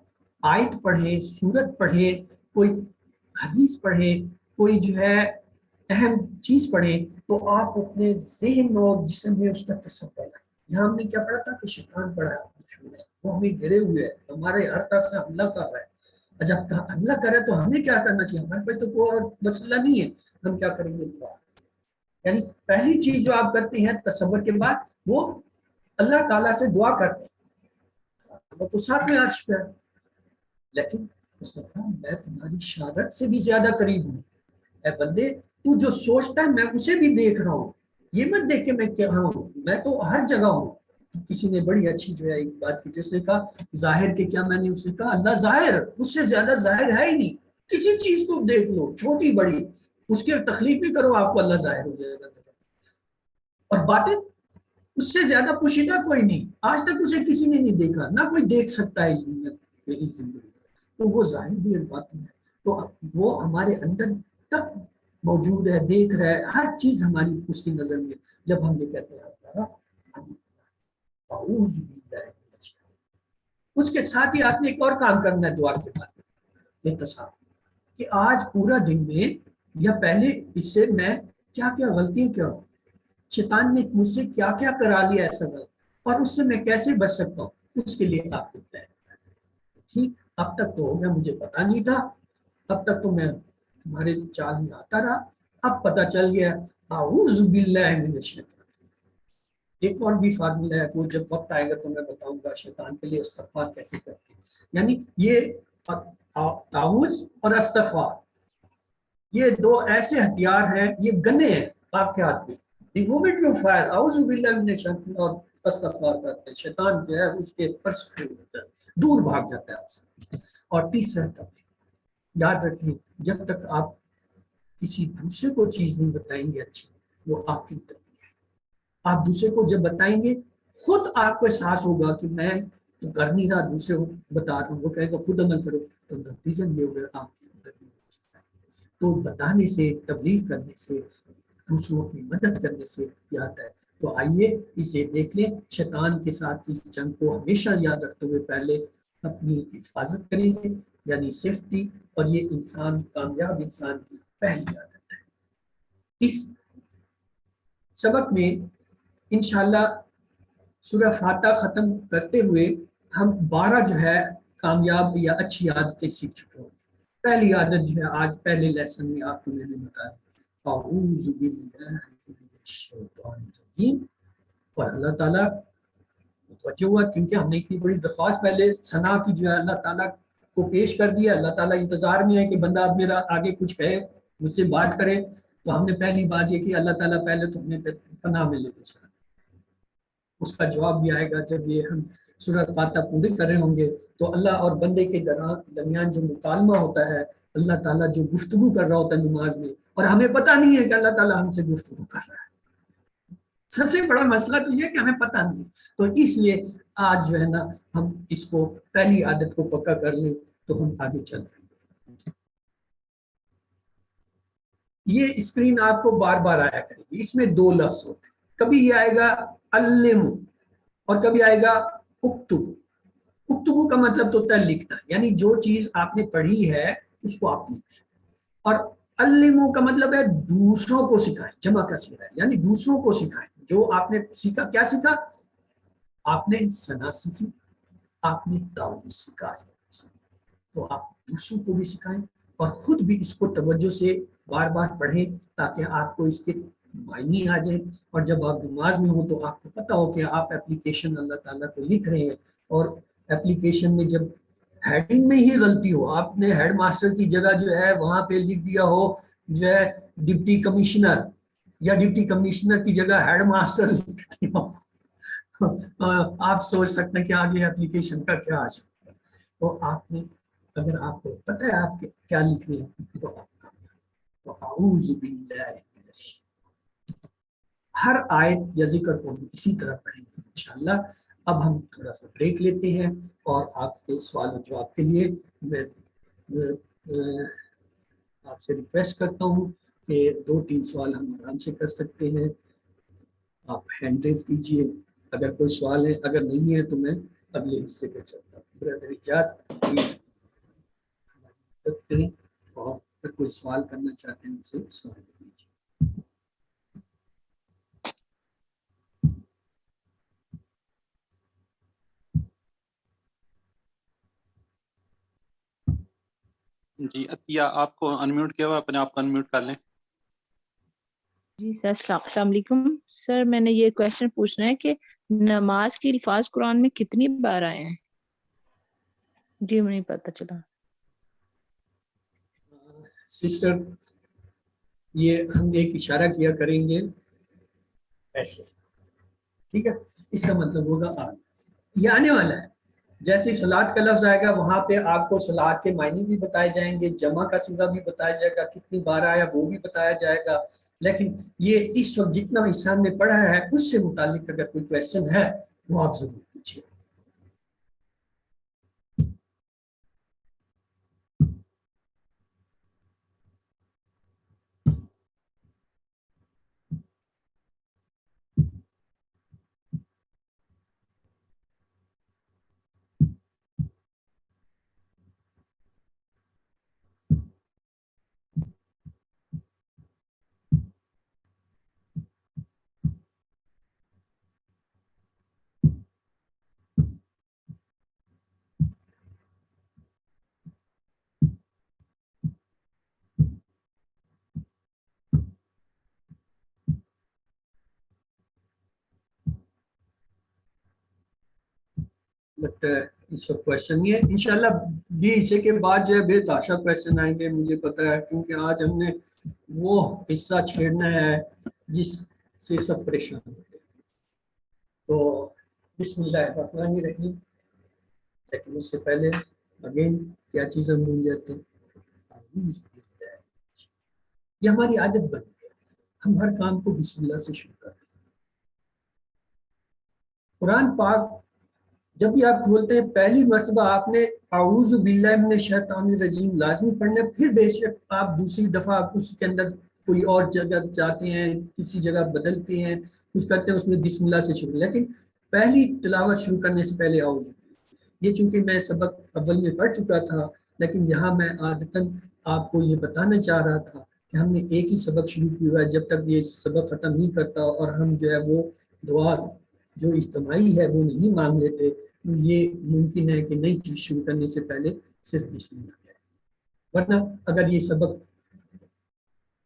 آیت پڑھیں، سورت پڑھیں، کوئی حدیث پڑھیں، کوئی جو ہے اہم چیز پڑھیں، تو آپ اپنے ذہن اور جسم میں اس کا تصور لائیں۔ یہاں ہم نے کیا پڑھا تھا کہ شیطان پڑھا ہے، دشمن ہے، وہ ہمیں گھرے ہوئے ہے، ہمارے ہر طرف سے حملہ کر رہا ہے۔ جب حملہ کرے تو ہمیں کیا کرنا چاہیے؟ ہمارے پاس تو کوئی اور وسیلہ نہیں ہے، ہم کیا کریں گے؟ دعا۔ یعنی پہلی چیز جو آپ کرتے ہیں تصور کے بعد، وہ اللہ تعالیٰ سے دعا کرتے ہیں۔ وہ تو ساتھ میں عرش پہ ہے، لیکن اس نے کہا میں تمہاری شہادت سے بھی زیادہ قریب ہوں۔ اے بندے، تو جو سوچتا ہے میں اسے بھی دیکھ رہا ہوں، یہ مت دیکھ کے میں کیا ہوں، میں تو ہر جگہ ہوں۔ کسی نے بڑی اچھی جو ہے ایک بات کی، جس نے کہا ظاہر کے کیا، میں نے اس نے کہا اللہ ظاہر، اس سے زیادہ ظاہر ہے ہی نہیں۔ کسی چیز کو دیکھ لو، چھوٹی بڑی، اس کی تخلیق بھی کرو، آپ کو اللہ ظاہر ہو جائے گا۔ اور باطن، اس سے زیادہ پوشیدہ کوئی نہیں، آج تک اسے کسی نے نہیں دیکھا، نہ کوئی دیکھ سکتا ہے اس دنیا میں، اس زندگی میں۔ تو وہ ظاہر بھی ایک باطن ہے، تو وہ ہمارے اندر تک موجود ہے، دیکھ رہا ہے ہر چیز ہماری اس کی نظر میں۔ جب ہم یہ کہتے ہیں اعوذ باللہ من الشیطان، اس کے ساتھ ہی آپ نے ایک اور کام کرنا ہے دعا کے بعد، احتساب، کہ آج پورا دن میں یا پہلے اس سے میں کیا کیا غلطیاں کیا ہوں، شیطان نے مجھ سے کیا کیا کرا لیا ایسا غلط، اور اس سے میں کیسے بچ سکتا ہوں۔ اس کے لیے آپ کو طے کرنا ہے۔ ٹھیک، اب تک تو ہو گیا، مجھے پتا نہیں تھا، اب تک تو میں تمہارے چال میں آتا رہا، اب پتا چل گیا اعوذ باللہ من الشیطان۔ ایک اور بھی فارمولہ ہے، وہ جب وقت آئے گا تو میں بتاؤں گا شیطان کے لیے استغفار کیسے کرتے ہیں۔ یعنی یہ تعوذ اور استغفار، یہ دو ایسے ہتھیار ہیں، یہ گنے ہیں آپ کے ہاتھ میں۔ دی مومنٹ یو فائر اعوذ باللہ من الشیطان اور استغفار کرتے ہیں، شیطان جو ہے اس کے پرس ہوتا ہے، دور بھاگ جاتا ہے آپ سے۔ اور تیسرا تبلیغ، یاد رکھیں جب تک آپ کسی دوسرے کو چیز نہیں بتائیں گے اچھی، وہ آپ کی تبلیغ ہے۔ آپ دوسرے کو جب بتائیں گے، خود آپ کو احساس ہوگا کہ میں تو کر نہیں رہا، دوسرے کو بتا رہا ہوں، وہ کہے گا خود عمل کرو، تو نتیجہ یہ ہوگا آپ کی تبلیغ۔ تو بتانے سے، تبلیغ کرنے سے، دوسروں کی مدد کرنے سے یہ آتا ہے۔ تو آئیے اسے دیکھ لیں، شیطان کے ساتھ اس جنگ کو ہمیشہ یاد رکھتے ہوئے پہلے اپنی حفاظت کریں گے، یعنی سیفٹی، اور یہ انسان، کامیاب انسان کی پہلی عادت ہے۔ اس سبق میں انشاءاللہ سورہ فاتحہ ختم کرتے ہوئے ہم 12 جو ہے کامیاب یا اچھی عادتیں سیکھ چکے ہوں گے۔ پہلی عادت جو ہے آج پہلے لیسن میں آپ کو میں نے بتایا، اعوذ باللہ من الشیطان الرجیم۔ اور اللہ تعالیٰ متوجہ ہوا، کیونکہ ہم نے اتنی بڑی درخواست پہلے ثنا کی جو ہے اللہ تعالیٰ کو پیش کر دیا، اللہ تعالیٰ انتظار میں ہے کہ بندہ اب میرا آگے کچھ کہے، مجھ سے بات کرے۔ تو ہم نے پہلی بات یہ کہ اللہ تعالیٰ پہلے تو ہمیں پناہ میں لے کے چلا، اس کا جواب بھی آئے گا جب یہ ہم سورۃ فاتحہ پوری کر رہے ہوں گے۔ تو اللہ اور بندے کے درمیان جو مکالمہ ہوتا ہے، اللہ تعالیٰ جو گفتگو کر رہا ہوتا ہے نماز میں، اور ہمیں پتہ نہیں ہے کہ اللہ تعالیٰ ہم سے گفتگو کر رہا ہے۔ سب سے بڑا مسئلہ تو یہ ہے کہ ہمیں پتہ نہیں، تو اس لیے آج جو ہے نا ہم اس کو پہلی عادت کو پکا کر لیں تو ہم آگے چل رہے ہیں۔ یہ اسکرین آپ کو بار بار آیا کرے گی، اس میں 2 لفظ ہوتے ہیں، کبھی یہ آئے گا علم اور کبھی آئے گا اکتب۔ اکتبو کا مطلب تو ہے لکھنا، یعنی جو چیز آپ نے پڑھی ہے اس کو آپ لکھیں، اور علمو کا مطلب ہے دوسروں کو سکھائیں، جمع کا صیغہ ہے، یعنی دوسروں کو سکھائیں۔ جو آپ نے سیکھا، کیا سیکھا؟ آپ نے ثنا سیکھی، آپ نے تعوذ سیکھا، تو آپ دوسروں کو بھی سکھائیں اور خود بھی اس کو توجہ سے بار بار پڑھیں، تاکہ آپ کو اس کے معنی آ جائیں، اور جب آپ نماز میں ہوں تو آپ کو پتہ ہو کہ آپ اپلیکیشن اللہ تعالیٰ کو لکھ رہے ہیں، اور اپلیکیشن میں جب ہیڈنگ میں ہی غلطی ہو، آپ نے ہیڈ ماسٹر کی جگہ جو ہے وہاں پہ لکھ دیا ہو جو ہے ڈپٹی کمشنر، یا ڈپٹی کمشنر کی جگہ ہیڈ ماسٹر لکھ دیا ہو، آپ سوچ سکتے ہیں کہ آگے اپلیکیشن کا کیا آ سکتا ہے۔ تو آپ نے، اگر آپ کو پتہ ہے آپ کیا لکھ رہے ہیں، تو آپ کامیاب۔ تو اعوذ باللہ من الشیطان ہر آیت یا ذکر کو ہم اسی طرح پڑھیں گے انشاءاللہ. اب ہم تھوڑا سا بریک لیتے ہیں اور آپ کے سوال و جواب کے لیے میں آپ سے ریکویسٹ کرتا ہوں کہ 2-3 سوال ہم آرام سے کر سکتے ہیں. آپ ہینڈ ریز کیجئے اگر کوئی سوال ہے، اگر نہیں ہے تو میں اگلے حصے پہ چلتا ہوں. برادر اجاز پلیز کریں، اور اگر کوئی سوال کرنا چاہتے ہیں ان سے سوال کیجیے. جی عطیہ، آپ کو انمیوٹ کیا ہوا، اپنے آپ کو انمیوٹ کر لیں. جی سر، السلام علیکم سر. میں نے یہ کویشچن پوچھنا ہے کہ نماز کے الفاظ قرآن میں کتنی بار آئے ہیں؟ جی مجھے پتہ چلا. سسٹر یہ ہم ایک اشارہ کیا کریں گے ایسے، ٹھیک ہے؟ اس کا مطلب ہوگا آگے یہ آنے والا ہے. جیسے صلاۃ کا لفظ آئے گا وہاں پہ آپ کو صلاۃ کے معنی بھی بتائے جائیں گے، جمع کا صیغہ بھی بتایا جائے گا، کتنی بار آیا وہ بھی بتایا جائے گا. لیکن یہ اس وقت جتنا حصہ ہم نے پڑھا ہے اس سے متعلق اگر کوئی کویشچن ہے وہ آپ ضرور پوچھیے. بٹ اس وقت کویشچن نہیں ہے. انشاءاللہ بھی حصے کے بعد جو ہے بے تحاشا کویشچن آئیں گے، مجھے پتہ ہے، کیونکہ آج ہم نے وہ حصہ چھیڑنا ہے جس سے سب پریشان ہوتے ہیں. تو بسم اللہ الرحمن الرحیم. لیکن اس سے پہلے اگین کیا چیز ہم بھول جاتے ہیں، یہ ہماری عادت بن گئی ہے، ہم ہر کام کو بسم اللہ سے شروع کرتے ہیں. قرآن پاک جب بھی آپ کھولتے ہیں پہلی مرتبہ آپ نے اعوذ باللہ من الشیطان الرجیم لازمی پڑھنا ہے. پھر بے شک آپ دوسری دفعہ اس کے اندر کوئی اور جگہ جاتے ہیں، کسی جگہ بدلتے ہیں، کچھ کرتے ہیں، اس میں بسم اللہ سے شروع. لیکن پہلی تلاوت شروع کرنے سے پہلے اعوذ. یہ چونکہ میں سبق اول میں پڑھ چکا تھا، لیکن یہاں میں عادتاً آپ کو یہ بتانا چاہ رہا تھا کہ ہم نے ایک ہی سبق شروع کیا ہے، جب تک یہ سبق ختم نہیں کرتا اور ہم جو ہے وہ دعا جو اجتماعی ہے وہ نہیں مانگ لیتے، یہ ممکن ہے کہ نئی چیز شروع کرنے سے پہلے صرف بسم اللہ ہے. ورنہ اگر یہ سبق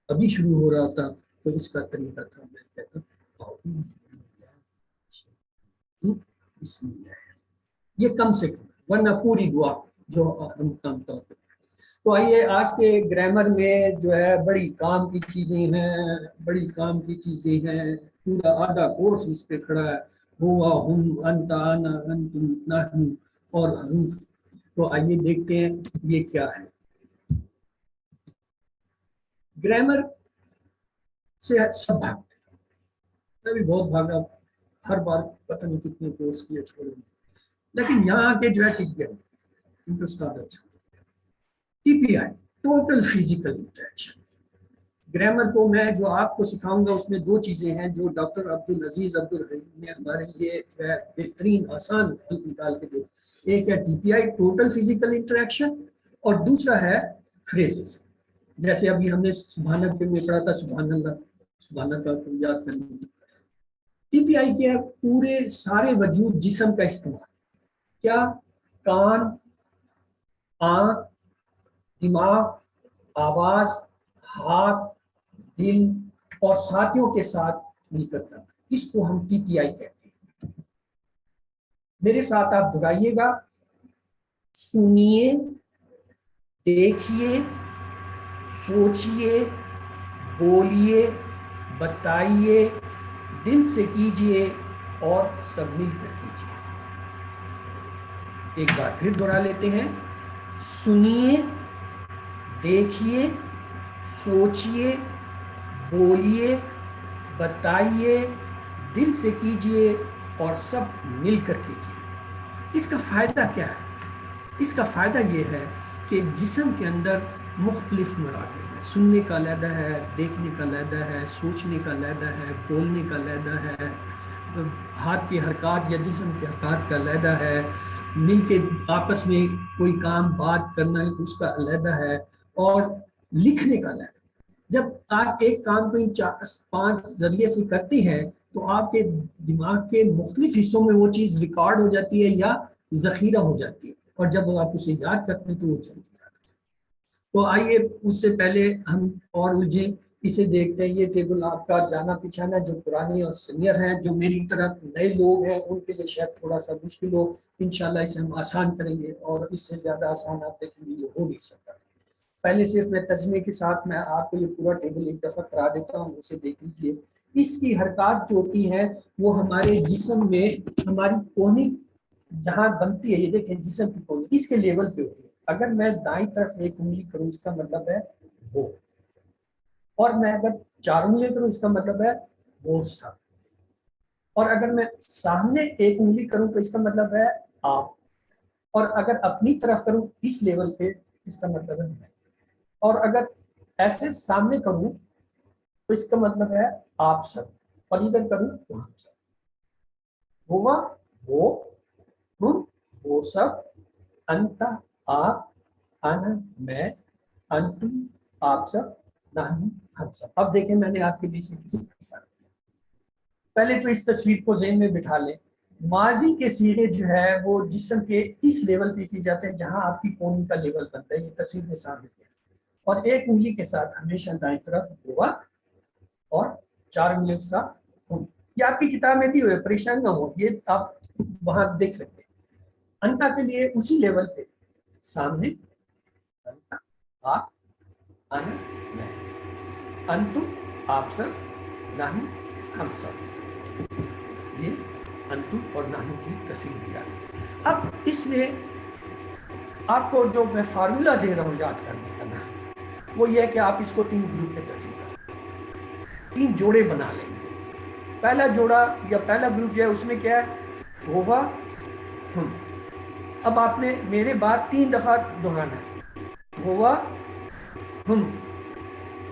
ابھی شروع ہو رہا ہوتا تو اس کا طریقہ تھا میں کہتا بسم اللہ، یہ کم سے کم، ورنہ پوری دعا جو ہم عام طور پہ. تو آئیے آج کے گرامر میں جو ہے بڑی کام کی چیزیں ہیں، بڑی کام کی چیزیں ہیں، پورا آدھا کورس اس پہ کھڑا ہے. ہوا، ہم، انت، انا، انتم، نحن اور حروف. تو آئیے دیکھتے ہیں یہ کیا ہے. گرامر سے سب بھاگتے ہیں، میں بھی بہت بھاگا، ہر بار پتہ نہیں کتنے کورس کیے چھوڑے، لیکن یہاں کے جو ہے ٹک گیا کیونکہ استاد اچھا. ٹی پی آئی ٹوٹل فزیکل انٹریکشن. گرامر کو میں جو آپ کو سکھاؤں گا اس میں 2 چیزیں ہیں جو ڈاکٹر عبدالعزیز عبدالرحیم نے ہمارے لیے جو ہے بہترین آسان حل نکال کے دے. ایک ہے ٹی پی آئی ٹوٹل فزیکل انٹریکشن، اور دوسرا ہے فریزز. جیسے ابھی ہم نے سبحانک میں پڑھا تھا سبحان اللہ، سبحانک کو یاد کرنے کی. ٹی پی آئی کیا ہے؟ پورے سارے وجود جسم کا استعمال. کیا؟ کان، آنکھ، دماغ، آواز، ہاتھ، دل اور ساتھیوں کے ساتھ مل کر کرنا، اس کو ہم ٹی پی آئی کہتے ہیں. میرے ساتھ آپ دہرائیے گا: سنیے، دیکھیے، سوچئے، بولیے، بتائیے، دل سے کیجئے اور سب مل کر کیجئے. ایک بار پھر دہرا لیتے ہیں: سنیے، دیکھیے، سوچئے، بولیے، بتائیے، دل سے کیجئے اور سب مل کر کیجئے۔ اس کا فائدہ کیا ہے؟ اس کا فائدہ یہ ہے کہ جسم کے اندر مختلف مراکز ہیں، سننے کا علیحدہ ہے، دیکھنے کا علیحدہ ہے، سوچنے کا علیحدہ ہے، بولنے کا علیحدہ ہے، ہاتھ کی حرکات یا جسم کی حرکات کا علیحدہ ہے، مل کے آپس میں کوئی کام بات کرنا اس کا علیحدہ ہے، اور لکھنے کا علیحدہ۔ جب آپ ایک کام کو ان 4-5 ذریعے سے کرتے ہیں تو آپ کے دماغ کے مختلف حصوں میں وہ چیز ریکارڈ ہو جاتی ہے یا ذخیرہ ہو جاتی ہے، اور جب آپ اسے یاد کرتے ہیں تو وہ جلدی یاد ہوتی ہے۔ تو آئیے اس سے پہلے ہم اور الجھیں، اسے دیکھتے ہیں۔ یہ ٹیبل آپ کا جانا پہچانا جو پرانی اور سینئر ہیں، جو میری طرح نئے لوگ ہیں ان کے لیے شاید تھوڑا سا مشکل ہو، انشاءاللہ اسے ہم آسان کریں گے، اور اس سے زیادہ آسان آپ دیکھیں گے یہ ہو نہیں سکتا۔ پہلے صرف میں ترجمے کے ساتھ میں آپ کو یہ پورا ٹیبل ایک دفعہ کرا دیتا ہوں، اسے دیکھ لیجیے۔ اس کی حرکات جو ہوتی ہیں وہ ہمارے جسم میں ہماری کونی جہاں بنتی ہے، یہ دیکھیں جسم کی کونی اس کے لیول پہ ہوتی ہے۔ اگر میں دائیں طرف ایک انگلی کروں اس کا مطلب ہے وہ، اور میں اگر 4 انگلی کروں اس کا مطلب ہے وہ سب، اور اگر میں سامنے ایک انگلی کروں تو اس کا مطلب ہے آپ، اور اگر اپنی طرف کروں اس لیول پہ اس کا مطلب ہے میں، اور اگر ایسے سامنے کروں تو اس کا مطلب ہے آپ سب، اور ادھر کروں تو ہم سب۔ ہوا وہ، ہم وہ سب، انت آپ، انا میں، انتم آپ سب، نحن ہم سب۔ اب دیکھیں میں نے آپ کے بیچ سے کسی کے ساتھ کیا۔ پہلے تو اس تصویر کو ذہن میں بٹھا لیں۔ ماضی کے صیغے جو ہے وہ جسم کے اس لیول پہ کی جاتے ہیں جہاں آپ کی کونی کا لیول بنتا ہے، یہ تصویر میں سامنے ہے، اور ایک انگلی کے ساتھ ہمیشہ دائیں طرف ہوا، اور 4 انگلیوں کے ساتھ ہم۔ یہ آپ کی کتاب میں بھی ہوئے، پریشان نہ ہو، یہ آپ وہاں دیکھ سکتے ہیں۔ انتا کے لیے اسی لیول پہ سامنے، انتا آپ، انا میں، انتم آپ سب، نحن ہم سب۔ یہ انتم اور نحن کی تصویر دیا ہے۔ اب اس میں آپ کو جو میں فارمولہ دے رہا ہوں یاد کرنے کا نا، وہ یہ ہے کہ آپ اس کو 3 گروپ میں تقسیم کریں، 3 جوڑے بنا لیں گے۔ پہلا جوڑا یا پہلا گروپ جو ہے اس میں کیا ہے؟ ہوگا ہم۔ اب آپ نے میرے بعد 3 دفعہ دہرانا ہے، ہوگا ہم،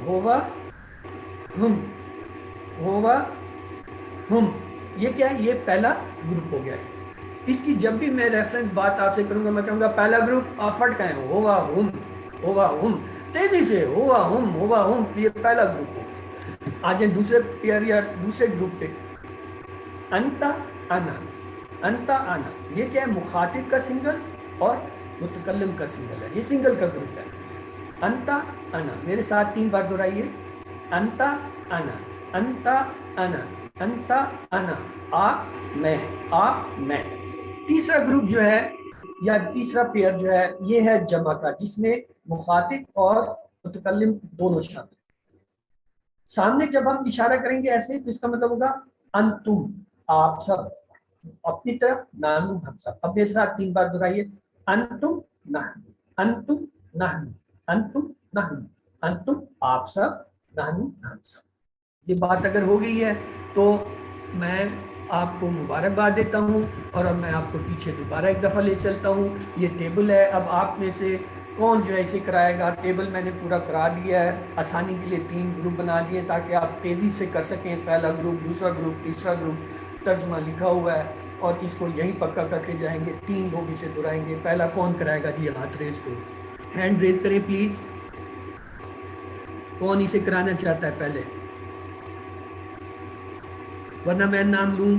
ہوگا ہم، ہوگا ہم۔ یہ کیا ہے؟ یہ پہلا گروپ ہو گیا ہے۔ اس کی جب بھی میں ریفرنس بات آپ سے کروں گا میں کہوں گا پہلا گروپ آفٹ کا ہے، ہوگا ہم، ہوگا ہم، تیزی سے ہوگا ہم، ہوگا ہم، یہ پہلا گروپ ہو۔ آج دوسرے پیئر یا دوسرے گروپ پہ انتا انا، انتا انا، یہ کیا ہے؟ مخاطب کا سنگل اور متکلم کا سنگل ہے، یہ سنگل کا گروپ ہے۔ انتا انا، میرے ساتھ 3 بار دہرائیے، انتا انا، انتا انا، انتا انا، آپ میں، آپ میں۔ تیسرا گروپ جو ہے یا تیسرا پیئر جو ہے یہ ہے جمع کا، جس میں مخاطب اور متکلم دونوں شامل۔ سامنے جب ہم اشارہ کریں گے ایسے تو اس کا مطلب ہوگا انتم آپ سب، اپنی طرف نحن ہم سب۔ اب میرے ساتھ 3 بار دہرائیے، انتم نحن، انتم نحن، انتم نحن، انتم آپ سب، نحن ہم سب۔ یہ بات اگر ہو گئی ہے تو میں آپ کو مبارکباد دیتا ہوں، اور اب میں آپ کو پیچھے دوبارہ ایک دفعہ لے چلتا ہوں۔ یہ ٹیبل ہے، اب آپ میں سے کون جو ہے اسے کرائے گا؟ ٹیبل میں نے پورا کرا دیا ہے، آسانی کے لیے 3 گروپ بنا دیے تاکہ آپ تیزی سے کر سکیں۔ پہلا گروپ، دوسرا گروپ، تیسرا گروپ، ترجمہ لکھا ہوا ہے، اور اس کو یہی پکا کر کے جائیں گے۔ 3 لوگ اسے دہرائیں گے۔ پہلا کون کرائے گا؟ جی ہاتھ ریز کرو، ہینڈ ریز کریں پلیز۔ کون اسے کرانا چاہتا ہے پہلے؟ ورنہ میں نام لوں۔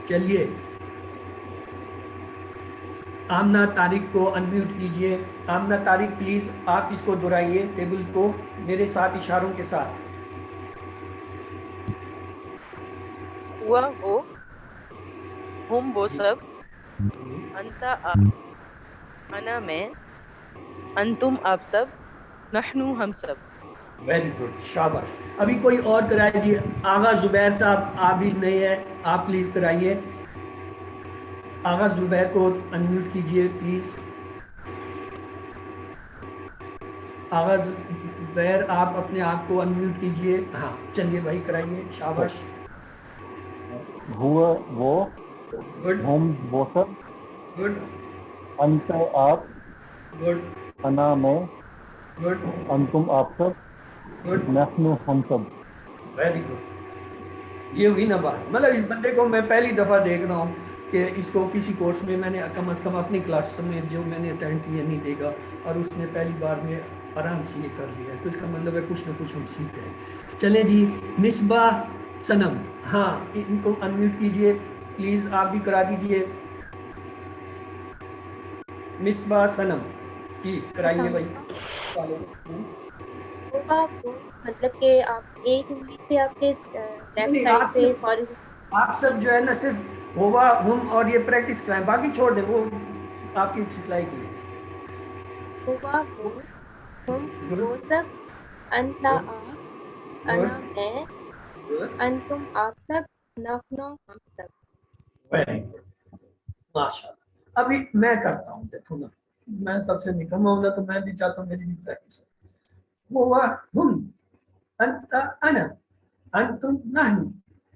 چلیے آمنہ طارق کو انمیوٹ کیجئے۔ آمنہ طارق پلیز آپ اس کو دہرائیے ٹیبل کو میرے ساتھ اشاروں کے ساتھ۔ ہوا وہ، ہم وہ سب، انتا آپ، انا میں، انتم آپ سب، نحن ہم سب۔ ویری گڈ، شاباش۔ ابھی کوئی اور کرائے جی؟ آغا زبیر صاحب آپ بھی نئے ہیں، آپ پلیز کرائیے۔ آغا زبیر کو انمیوٹ کیجئے پلیز۔ آغا زبیر آپ اپنے آپ کو انمیوٹ کیجئے. ہاں چلیے بھائی کرائیے, شاباش. ہوا وہ, گڈ ہم وہ سب, گڈ انت آپ, گڈ انا میں, گڈ انتم آپ سب, گڈ. نحن ہم سب. Very good. یہ ہوئی نا بات. مطلب اس بندے کو میں پہلی دفعہ دیکھ رہا ہوں کہ اس کو کسی کورس میں میں نے کم از کم اپنی کلاس میں جو میں نے اٹینڈ کیا نہیں دیکھا, اور اس نے پہلی بار میں آرام سے یہ کر لیا. تو اس کا مطلب ہے کچھ نہ کچھ ہم سیکھ گئے. چلیں جی, مصباح صنم, ہاں ان کو انمیوٹ کیجئے پلیز, آپ بھی کرا دیجئے. مصباح صنم جی کرائیے بھائی. مطلب کہ آپ ایک انگلی سے آپ کے لیفٹ نہیں, سائڈ سے فوری. آپ سب جو ہے نا صرف ہوا ہم اور یہ پریکٹس کرائیں, باقی چھوڑ دیں, وہ آپ کی سکھلائی کے لیے. ہوا وہ, ہم وہ سب, انت آپ, انا میں, انتم آپ سب, نحن ہم سب. ویری گڈ, ماشاء اللہ. ابھی میں کرتا ہوں, دیکھو نا میں سب سے نکما ہوں نا, تو میں بھی چاہتا ہوں میری بھی پریکٹس. ہوا ہم, انت انا, انتم نحن,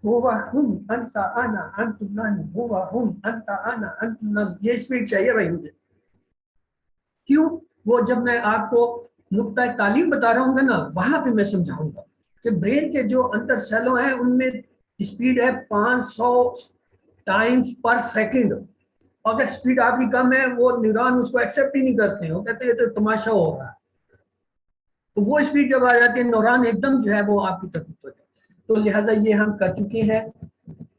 ہوا ہم, انت انا, انتم نحن, ہوا ہم, انت انا, انتم نحن. یہ اسپیڈ چاہیے بھائی مجھے. کیوں؟ وہ جب میں آپ کو نقطۂ تعلیم بتا رہا ہوں گا نا, وہاں پہ میں سمجھاؤں گا کہ برین کے جو اندر سیلوں ہیں ان میں اسپیڈ ہے 500 ٹائمز پر سیکنڈ. اگر اسپیڈ آپ کی کم ہے, وہ نیورون اس کو ایکسیپٹ ہی نہیں کرتے ہیں, وہ کہتے ہیں یہ تو تماشا ہو رہا ہے. تو وہ اسپیڈ جب آ جاتی ہے, نیورون ایک دم جو ہے وہ آپ کی طرف ہوتا ہے. تو لہٰذا یہ ہم کر چکے ہیں.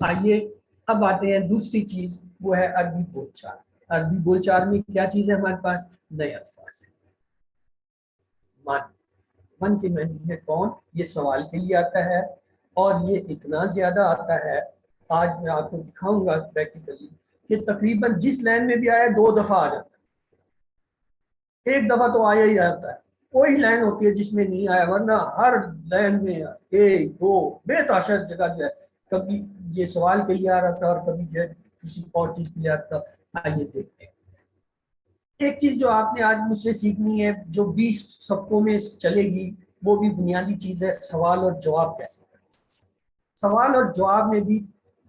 آئیے اب آتے ہیں دوسری چیز, وہ ہے عربی بول چال. عربی بول چال میں کیا چیز ہے ہمارے پاس؟ نئے الفاظ ہیں. من, من کی معنی ہے کون؟ یہ سوال کے لیے آتا ہے, اور یہ اتنا زیادہ آتا ہے, آج میں آپ کو دکھاؤں گا پریکٹیکلی کہ تقریباً جس لائن میں بھی آیا 2 دفعہ آ جاتا ہے. ایک دفعہ تو آیا ہی آتا ہے, کوئی لائن ہوتی ہے جس میں نہیں آیا, ورنہ ہر لائن میں 1 2 بے تحاشا جگہ جو ہے کبھی یہ سوال کے لیے آ رہا تھا, اور کبھی جو ہے کسی اور چیز کے لیے آ رہا تھا. آئیے دیکھتے ہیں. ایک چیز جو آپ نے آج مجھ سے سیکھنی ہے, جو 20 سبقوں میں چلے گی, وہ بھی بنیادی چیز ہے, سوال اور جواب کیسے کریں. سوال اور جواب میں بھی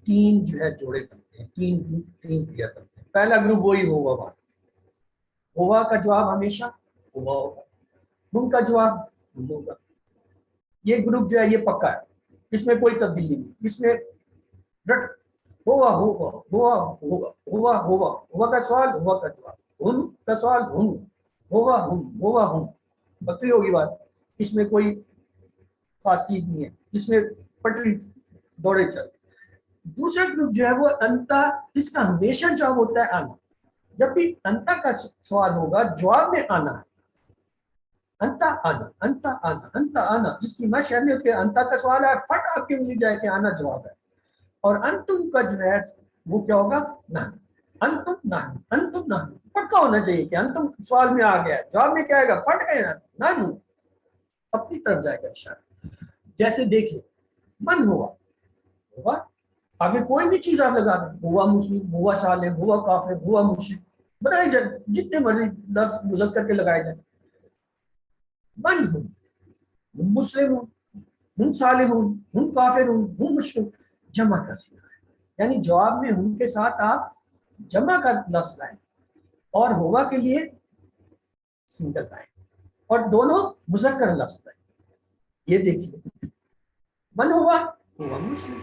3 جو ہے جوڑے بنتے ہیں, 3 گروپ 3 پیئر بنتے ہیں. پہلا گروپ وہی ہوا, ہوا کا جواب ہمیشہ ہوا ہوگا, ہم کا جواب ہم ہوگا. یہ گروپ جو ہے یہ پکا ہے, اس میں کوئی تبدیلی نہیں, اس میں ہوا ہوگا, ہوا ہوگا, ہوا ہوگا, ہوا کا سوال ہوا کا جواب, ہم کا سوال ہم, ہوا ہم. پتہ ہوگی بات, اس میں کوئی خاص چیز نہیں ہے, اس میں پٹری دوڑے چل. دوسرا گروپ جو ہے وہ انتا, اس کا ہمیشہ جواب ہوتا ہے آنا. جب بھی انتا کا سوال ہوگا, جواب میں آنا ہے. انتا آنا, انتا آنا, انتا آنا. اس کی مشق ہے کہ انتا کا سوال ہے, فٹ آپ کے مل جائے کہ آنا جواب ہے. اور انتم کا جو ہے وہ کیا ہوگا؟ نہ, انتم نہ, انتم نہ. پکا ہونا چاہیے کہ انتم سوال میں آ گیا, جواب میں کیا آئے گا؟ پھٹ گئے نہ, اپنی طرف جائے گا اشارہ. جیسے دیکھیں, من ہوا, ہوا آگے کوئی بھی چیز آپ لگا دیں, ہوا مسلم, ہوا سالم, ہوا کافر, ہوا مشرک, بنائے جائیں جتنے مرضی لفظ مذکر کے لگائے جائیں. من ہوں, ہم مسلم ہوں, ہم صالح ہوں, ہم کافر ہوں, ہم مشرک. جمع کا صیغہ ہے, یعنی جواب میں ہم کے ساتھ آپ جمع کا لفظ لائیں, اور ہوا کے لیے سنگل لائیں, اور دونوں مذکر لفظ لائیں. یہ دیکھیے, من ہوا, ہوا مسلم,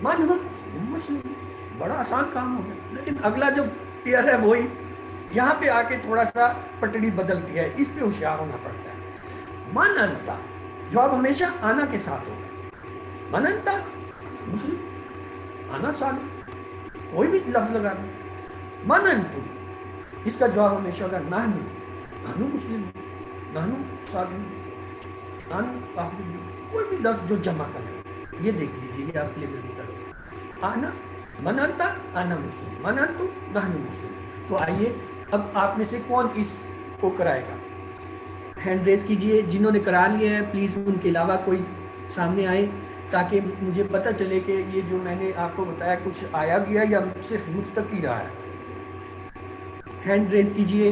من ہوں, ہم مسلم. بڑا آسان کام ہو گیا. لیکن اگلا جو پیئر ہے وہی, یہاں پہ آ کے تھوڑا سا پٹڑی بدلتی ہے, اس پہ ہوشیار ہونا پڑتا ہے. من انتا, جواب ہمیشہ آنا کے ساتھ ہوگا. من انتا, مسلم, آنا صالح, کوئی بھی لفظ لگا دیں. من انتم, اس کا جواب ہمیشہ ہوگا نحنو, نحنو مسلم, نحنو صالح, نحنو کافر. کوئی بھی لفظ جو جمع کرے. یہ دیکھ لیجیے, یہ آپ کے لیے میں کروں. آنا, من انتا, آنا مسلم, من انتم, نحنو مسلم. تو آئیے اب آپ میں سے کون اس کو کرائے گا؟ ہینڈ ریز کیجئے. جنہوں نے کرا لیا ہے پلیز ان کے علاوہ کوئی سامنے آئے, تاکہ مجھے پتہ چلے کہ یہ جو میں نے آپ کو بتایا کچھ آیا گیا یا صرف مجھ تک ہی رہا ہے. ہینڈ ریز کیجئے.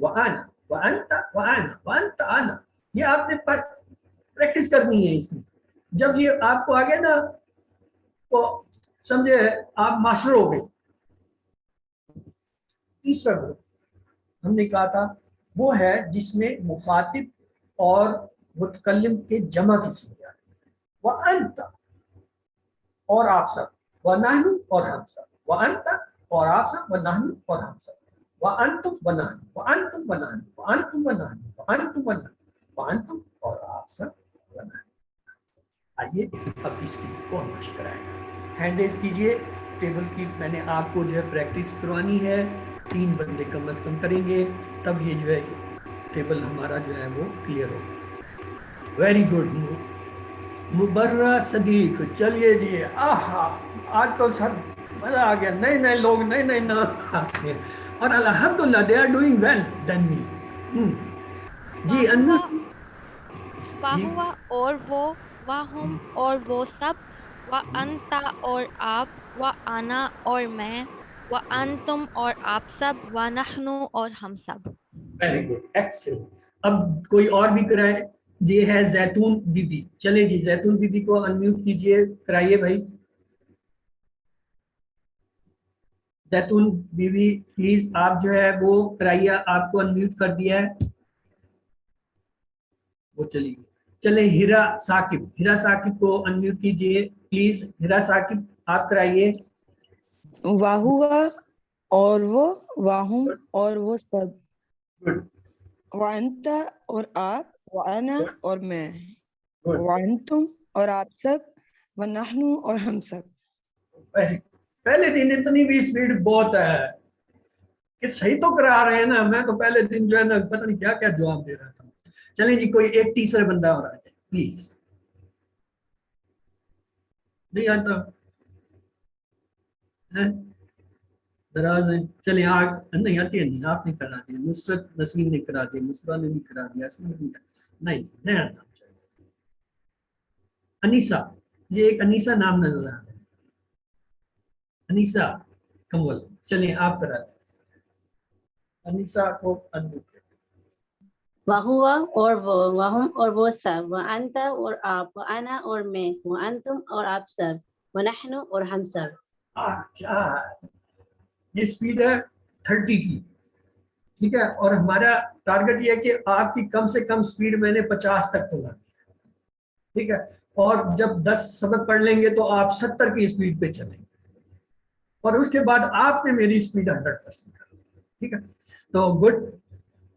وَأَنَا وَأَنْتَ وَأَنَا وَأَنْتَ أَنَا. یہ آپ نے پریکٹس کرنی ہے اس میں. جب یہ آپ کو آگے نا تو سمجھے آپ ماسٹر ہو گئے. تیسرا گروپ ہم نے کہا تھا وہ ہے جس میں مخاطب اور متکلم کے جمع کی صورت ہے. وَأَنْتَ اور آپ سب, وَنَحْنُ اور ہم سب, وَأَنْتَ اور آپ سب, وَنَحْنُ اور ہم سب, وَأَنْتُمْ وَنَحْنُ وَأَنْتُمْ وَنَحْنُ وَأَنْتُمْ وَنَحْنُ وَأَنْتُمْ وَنَحْنُ وَأَنْتُمْ اور آپ سب وَنَحْنُ. آئیے اب اس کی کو ہم مشق کرائیں. ہینڈ ریز کیجئے. ٹیبل کی میں نے آپ کو جو ہے پریکٹس کروانی ہے. 3 بندے کم از کم کریں گے تب یہ جو ہے ٹیبل ہمارا جو ہے وہ کلیئر ہوگا. ویری گڈ مبرہ صدیق. چلیے جی, آہا آج تو سر مزہ آ گیا. نئے نئے لوگ نئے نئے نام آتے ہیں اور الحمدللہ they are doing well then می. جی انو وَهُوَ اور وہ, وَهُمْ اور وہ سب, وَأَنْتَ اور آپ, وَأَنَا اور میں, وَأَنْتُمْ اور آپ سب, وَنَحْنُ اور ہم سب. Very good excellent. اب کوئی اور بھی کرائے. یہ ہے زیتون بی بی. چلیں جی زیتون بی بی کو انمیوٹ کیجئے, کرائیے بھائی. زیتون بی بی پلیز آپ جو ہے وہ کرائیے, آپ کو انمیوٹ کر دیا ہے وہ. چلیے چلیں ہیرا ثاقب. ہیرا ثاقب کو انمیوٹ کیجئے پلیز. ہیرا ثاقب آپ کرائیے. واہوا اور وہ, واہم اور وہ سب, گڈ وانتا اور آپ, وانا اور میں, گڈ وانتم اور آپ سب, ونحنو اور ہم سب. پہلے دن اتنی بھی اسپیڈ بہت ہے کہ صحیح تو کرا رہے ہیں نا. میں تو پہلے دن جو ہے نا پتہ نہیں کیا کیا جواب دے رہا تھا. چلیں جی کوئی ایک تیسرا بندہ اور آ جائے پلیز. نہیں آتا دراز ہے. چلیں آگ نہیں آتی ہے. نہیں آپ نے کرا دیا. نصرت نسیم نے کرا دیا, مصباح نے بھی کرا دیا, نہیں آتا. انیسا, یہ ایک انیسا نام نظر آ رہا ہے. انیسا کمول. چلیں آپ کرا دیں. انیسا کو انمیوٹ کریں. وَهُوَ اور وہ, وَهُمْ اور وہ سب, وَأَنْتَ اور آپ, وَأَنَا اور میں, وَأَنْتُمْ اور آپ سب, وَنَحْنُ اور ہم سب. کیا یہ اسپیڈ ہے 30 کی. ٹھیک ہے, اور ہمارا ٹارگٹ یہ ہے کہ آپ کی کم سے کم اسپیڈ میں نے 50 تک تو لا دی. ٹھیک ہے, اور جب 10 سبق پڑھ لیں گے تو آپ 70 کی اسپیڈ پہ چلیں گے, اور اس کے بعد آپ نے میری اسپیڈ 100% کر دی. ٹھیک ہے, تو گڈ.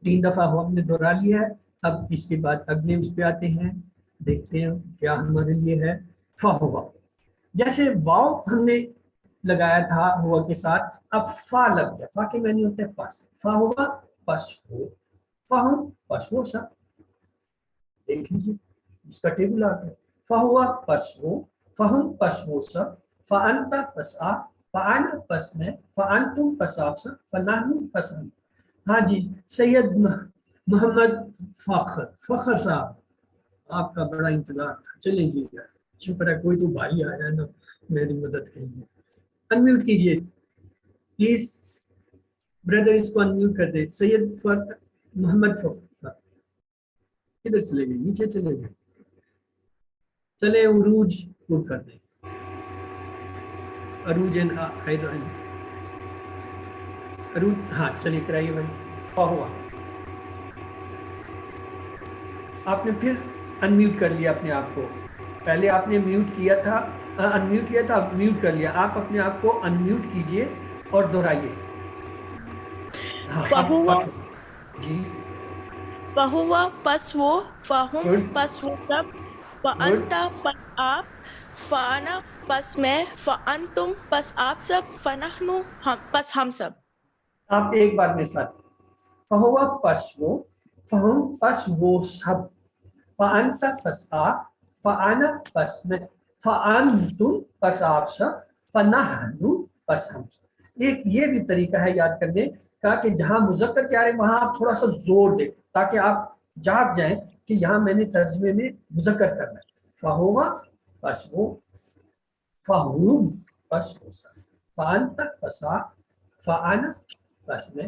3 دفعہ ہم نے دہرا لیا ہے. اب اس کے بعد اگلے اس پہ آتے ہیں, دیکھتے ہیں کیا ہمارے لیے ہے. فہوا, جیسے واو ہم نے لگایا تھا ہوا کے ساتھ, اب فا لگ گیا. فا کے معنی ہوتے ہیں پس. فہوا پس وہ, فہم پس وہ سب. دیکھ لیجیے اس کا ٹیبل آ گیا. فہوا پس وہ, فہم پس وہ سب, فانتا پس آپ, فانا پس میں, فانتم پس آپ سب, فنحن پس ہم. ہاں جی سید محمد فخر صاحب, آپ کا بڑا انتظار تھا. چلیں جی شکر ہے کوئی تو بھائی آیا نا میری مدد کے لیے. انمیوٹ کیجئے پلیز بردر, اس کو انمیوٹ کر دے. سید محمد فخر کدھر چلے گئے, نیچے چلے گئے. چلے عروج پور کر دیں. عروج عروج, ہاں چلیے کرائیے بھائی. ہوا آپ نے پھر انمیوٹ کر لیا اپنے آپ کو. پہلے آپ نے میوٹ کیا تھا, انمیوٹ کیا تھا, اب میوٹ کر لیا. آپ اپنے آپ کو انمیوٹ کیجئے اور دہرائیے. جی وَهُوَ پس وہ, فَهُمْ پس وہ سب, وَأَنْتَ پس آپ, فَأَنَا پس میں, فَأَنْتُمْ پس آپ سب, فَنَحْنُ پس ہم سب. آپ ایک بار میرے ساتھ. فہوا پس وہ, فہم پس وہ سب, فَأَنْتَ پس آپ, فَأَنَا پس میں, فَأَنْتُمْ پس آپ سب, فَنَحْنُ پس ہم سب. ایک یہ بھی طریقہ ہے یاد کرنے کا کہ جہاں مذکر کیا ہے وہاں آپ تھوڑا سا زور دیں تاکہ آپ جاگ جائیں کہ یہاں میں نے ترجمے میں مذکر کرنا ہے. فہوا پس وہ, فہم پس وہ سب, فَأَنْتَ پس آپ, فَأَنَا پس میں,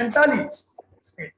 45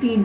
3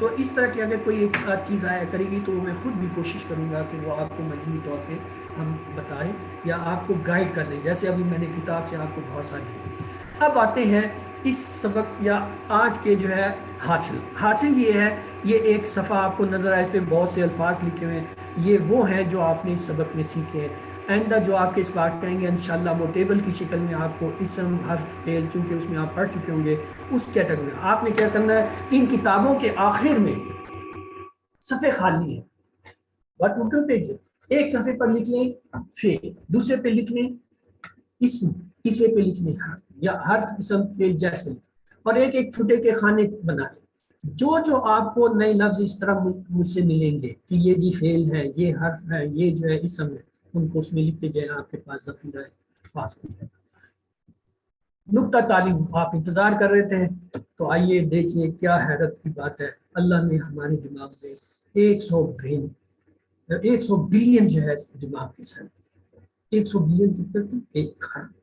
تو اس طرح کی اگر کوئی ایک چیز آیا کرے گی تو میں خود بھی کوشش کروں گا کہ وہ آپ کو مجموعی طور پہ ہم بتائیں یا آپ کو گائیڈ کر دیں، جیسے ابھی میں نے کتاب سے آپ کو بہت ساری دی. اب آتے ہیں اس سبق یا آج کے جو ہے حاصل یہ ہے، یہ ایک صفحہ آپ کو نظر آئے، اس پہ بہت سے الفاظ لکھے ہوئے ہیں. یہ وہ ہیں جو آپ نے اس سبق میں سیکھے ہیں. آئندہ جو آپ کے اس بات کہیں گے انشاءاللہ وہ ٹیبل کی شکل میں آپ کو اسم حرف فعل، چونکہ اس میں آپ پڑھ چکے ہوں گے، اس کیٹیگری میں آپ نے کیا کرنا ہے. ان کتابوں کے آخر میں صفحے خالی ہیں، ایک صفحے پر لکھ لیں فعل، دوسرے پہ لکھ لیں اسم، تیسرے پہ لکھ لیں حرف یا حرف اسم فعل جیسے، اور ایک ایک فٹے کے خانے بنا لیں. جو آپ کو نئے لفظ اس طرح مجھ سے ملیں گے کہ یہ جی فعل ہے، یہ حرف ہے، یہ جو ہے اسم ہے، ان کو اس میں لکھتے جائیں. آپ کے پاس ذخیرہ الفاظ ہو جائے گا. نقطہ تعلیم آپ انتظار کر رہے تھے، تو آئیے دیکھیے کیا حیرت کی بات ہے. اللہ نے ہمارے دماغ میں 100 بلین جو ہے دماغ کے سیل، 100 بلین کی ایک خلیہ،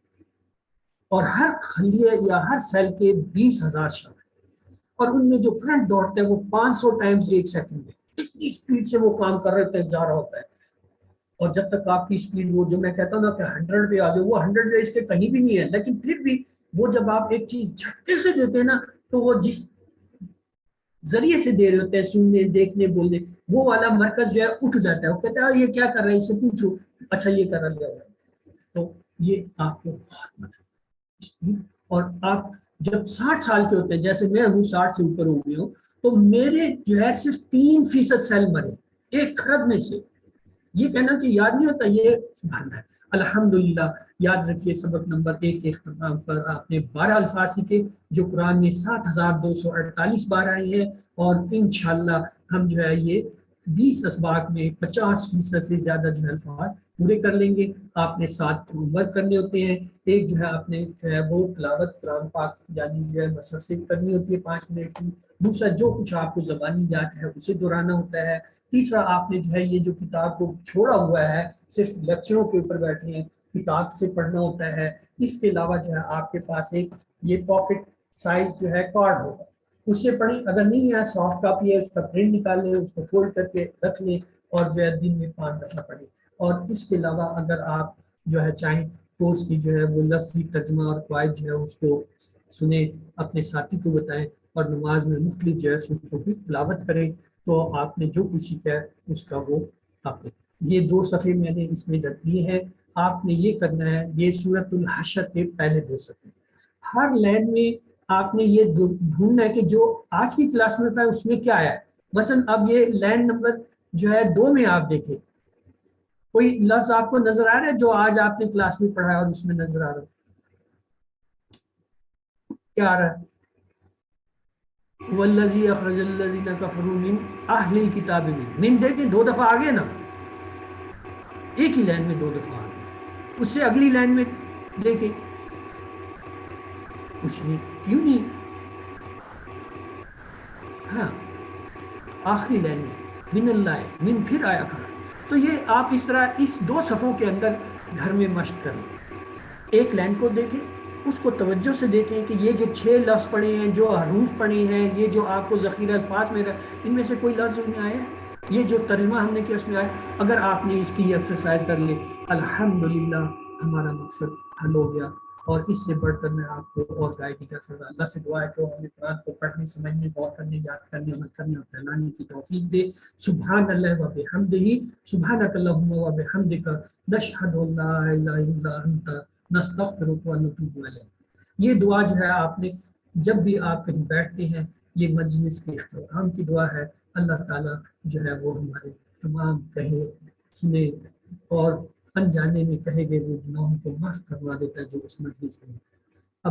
اور ہر خلیے یا ہر سیل کے 20,000 شعبے، اور ان میں جو کرنٹ دوڑتا ہے وہ 500 ٹائمز ایک سیکنڈ میں، اتنی اسپیڈ سے وہ کام کر رہے جا رہا ہوتا ہے. اور جب تک آپ کی اسپیڈ وہ جو میں کہتا ہوں نا کہ 100 پہ آ جائے، وہ 100 جو اس کے کہیں بھی نہیں ہے، لیکن پھر بھی وہ جب آپ ایک چیز جھٹکے سے دیتے ہیں نا، تو وہ جس ذریعے سے دے رہے ہوتے ہیں، سننے، دیکھنے، بولنے، وہ والا مرکز جو ہے اٹھ جاتا ہے. وہ کہتا ہے یہ کیا کر رہا ہے، اس سے پوچھو، اچھا یہ کر رہا ہے. تو یہ آپ کو بہت مدد. اور آپ جب 60 سال کے ہوتے ہیں، جیسے میں ہوں 60 سے اوپر ہو گئے ہوں، تو میرے جو ہے صرف 3% سیل مرے 1 کھرب میں سے. یہ کہنا کہ یاد نہیں ہوتا، یہ سبحان ہے. الحمدللہ یاد رکھیے سبق نمبر 1 کے اختتام پر آپ نے 12 الفاظ سیکھے جو قرآن میں 7248 بار آئے ہیں، اور انشاءاللہ ہم جو ہے یہ 20 اسباق میں 50% سے زیادہ جو ہے الفاظ پورے کر لیں گے. آپ نے 7 ہوم ورک کرنے ہوتے ہیں. ایک جو ہے آپ نے جو ہے وہ تلاوت قرآن پاک یعنی جو ہے مسلسل کرنی ہوتی ہے 5 منٹ کی. دوسرا جو کچھ آپ کو زبانی یاد ہے اسے دہرانا ہوتا ہے. تیسرا آپ نے جو ہے یہ جو کتاب کو چھوڑا ہوا ہے، صرف لیکچروں کے اوپر بیٹھے ہیں، کتاب سے پڑھنا ہوتا ہے. اس کے علاوہ جو ہے آپ کے پاس ایک یہ پاکٹ سائز جو ہے کارڈ ہوگا، اس سے پڑھیں. اگر نہیں ہے سافٹ کاپی ہے، اس کا پرنٹ نکال لیں، اس کو فولڈ کر کے رکھ لیں، اور جو ہے دن میں 5 دفعہ پڑھیں. اور اس کے علاوہ اگر آپ جو ہے چاہیں کورس کی جو ہے وہ لفظی ترجمہ اور قواعد جو ہے اس کو سنیں، اپنے ساتھی کو بتائیں، اور نماز میں مختلف جو ہے سورتوں کی تلاوت کریں. تو آپ نے جو کچھ سیکھا ہے اس کا وہ آپ نے یہ 2 صفحے میں نے اس میں رکھ دیے ہیں. آپ نے یہ کرنا ہے، یہ سورۃ الحشر کے پہلے 2 صفحے. ہر لائن میں آپ نے یہ ڈھونڈنا ہے کہ جو آج کی کلاس میں پڑھا ہے اس میں کیا آیا ہے. مثلا اب یہ لائن نمبر جو ہے 2 میں آپ دیکھیں، کوئی لفظ آپ کو نظر آ رہا ہے جو آج آپ نے کلاس میں پڑھا ہے اور اس میں نظر آ رہا ہے؟ کیا آ رہا ہے؟ والذی اخرج الذین کفروا من اہل الکتاب من دیکھیں 2 دفعہ آگے نا، ایک ہی لائن میں 2 دفعہ آگے. اس سے اگلی لائن میں دیکھیں اس میں کیوں نہیں، ہاں آخری لائن میں من اللہ، من پھر آیا کھڑا. تو یہ آپ اس طرح اس 2 صفحوں کے اندر گھر میں مشق کریں. ایک لائن کو دیکھیں، اس کو توجہ سے دیکھیں کہ یہ جو 6 لفظ پڑھے ہیں، جو حروف پڑھے ہیں، یہ جو آپ کو ذخیرہ الفاظ میں ان میں سے کوئی لفظ میں آیا ہے؟ یہ جو ترجمہ ہم نے کیا اس میں آیا؟ اگر آپ نے اس کی ایکسرسائز کر لی، الحمدللہ ہمارا مقصد حل ہو گیا. اور اس سے بڑھ کر میں آپ کو اور گائیڈ نہیں کر سکتا. اللہ سے دعا ہے کہ ہمیں قرآن کو پڑھنے، سمجھنے، غور کرنے، یاد کرنے، عمل کرنے اور پھیلانے کی توفیق دے. سبحان اللہ و بحمدہ، سبحانک اللہم و بحمدک، نشہد ان لا الہ الا انت، نستغفرک و نتوب الیک. یہ دعا جو ہے آپ نے جب بھی آپ کہیں بیٹھتے ہیں، یہ مجلس کے اختتام کی دعا ہے. اللہ تعالیٰ جو ہے وہ ہمارے تمام کہے سنے اور انجانے میں کہے گئے وہ گناہوں کو معاف کروا دیتا ہے جو اس مجلس میں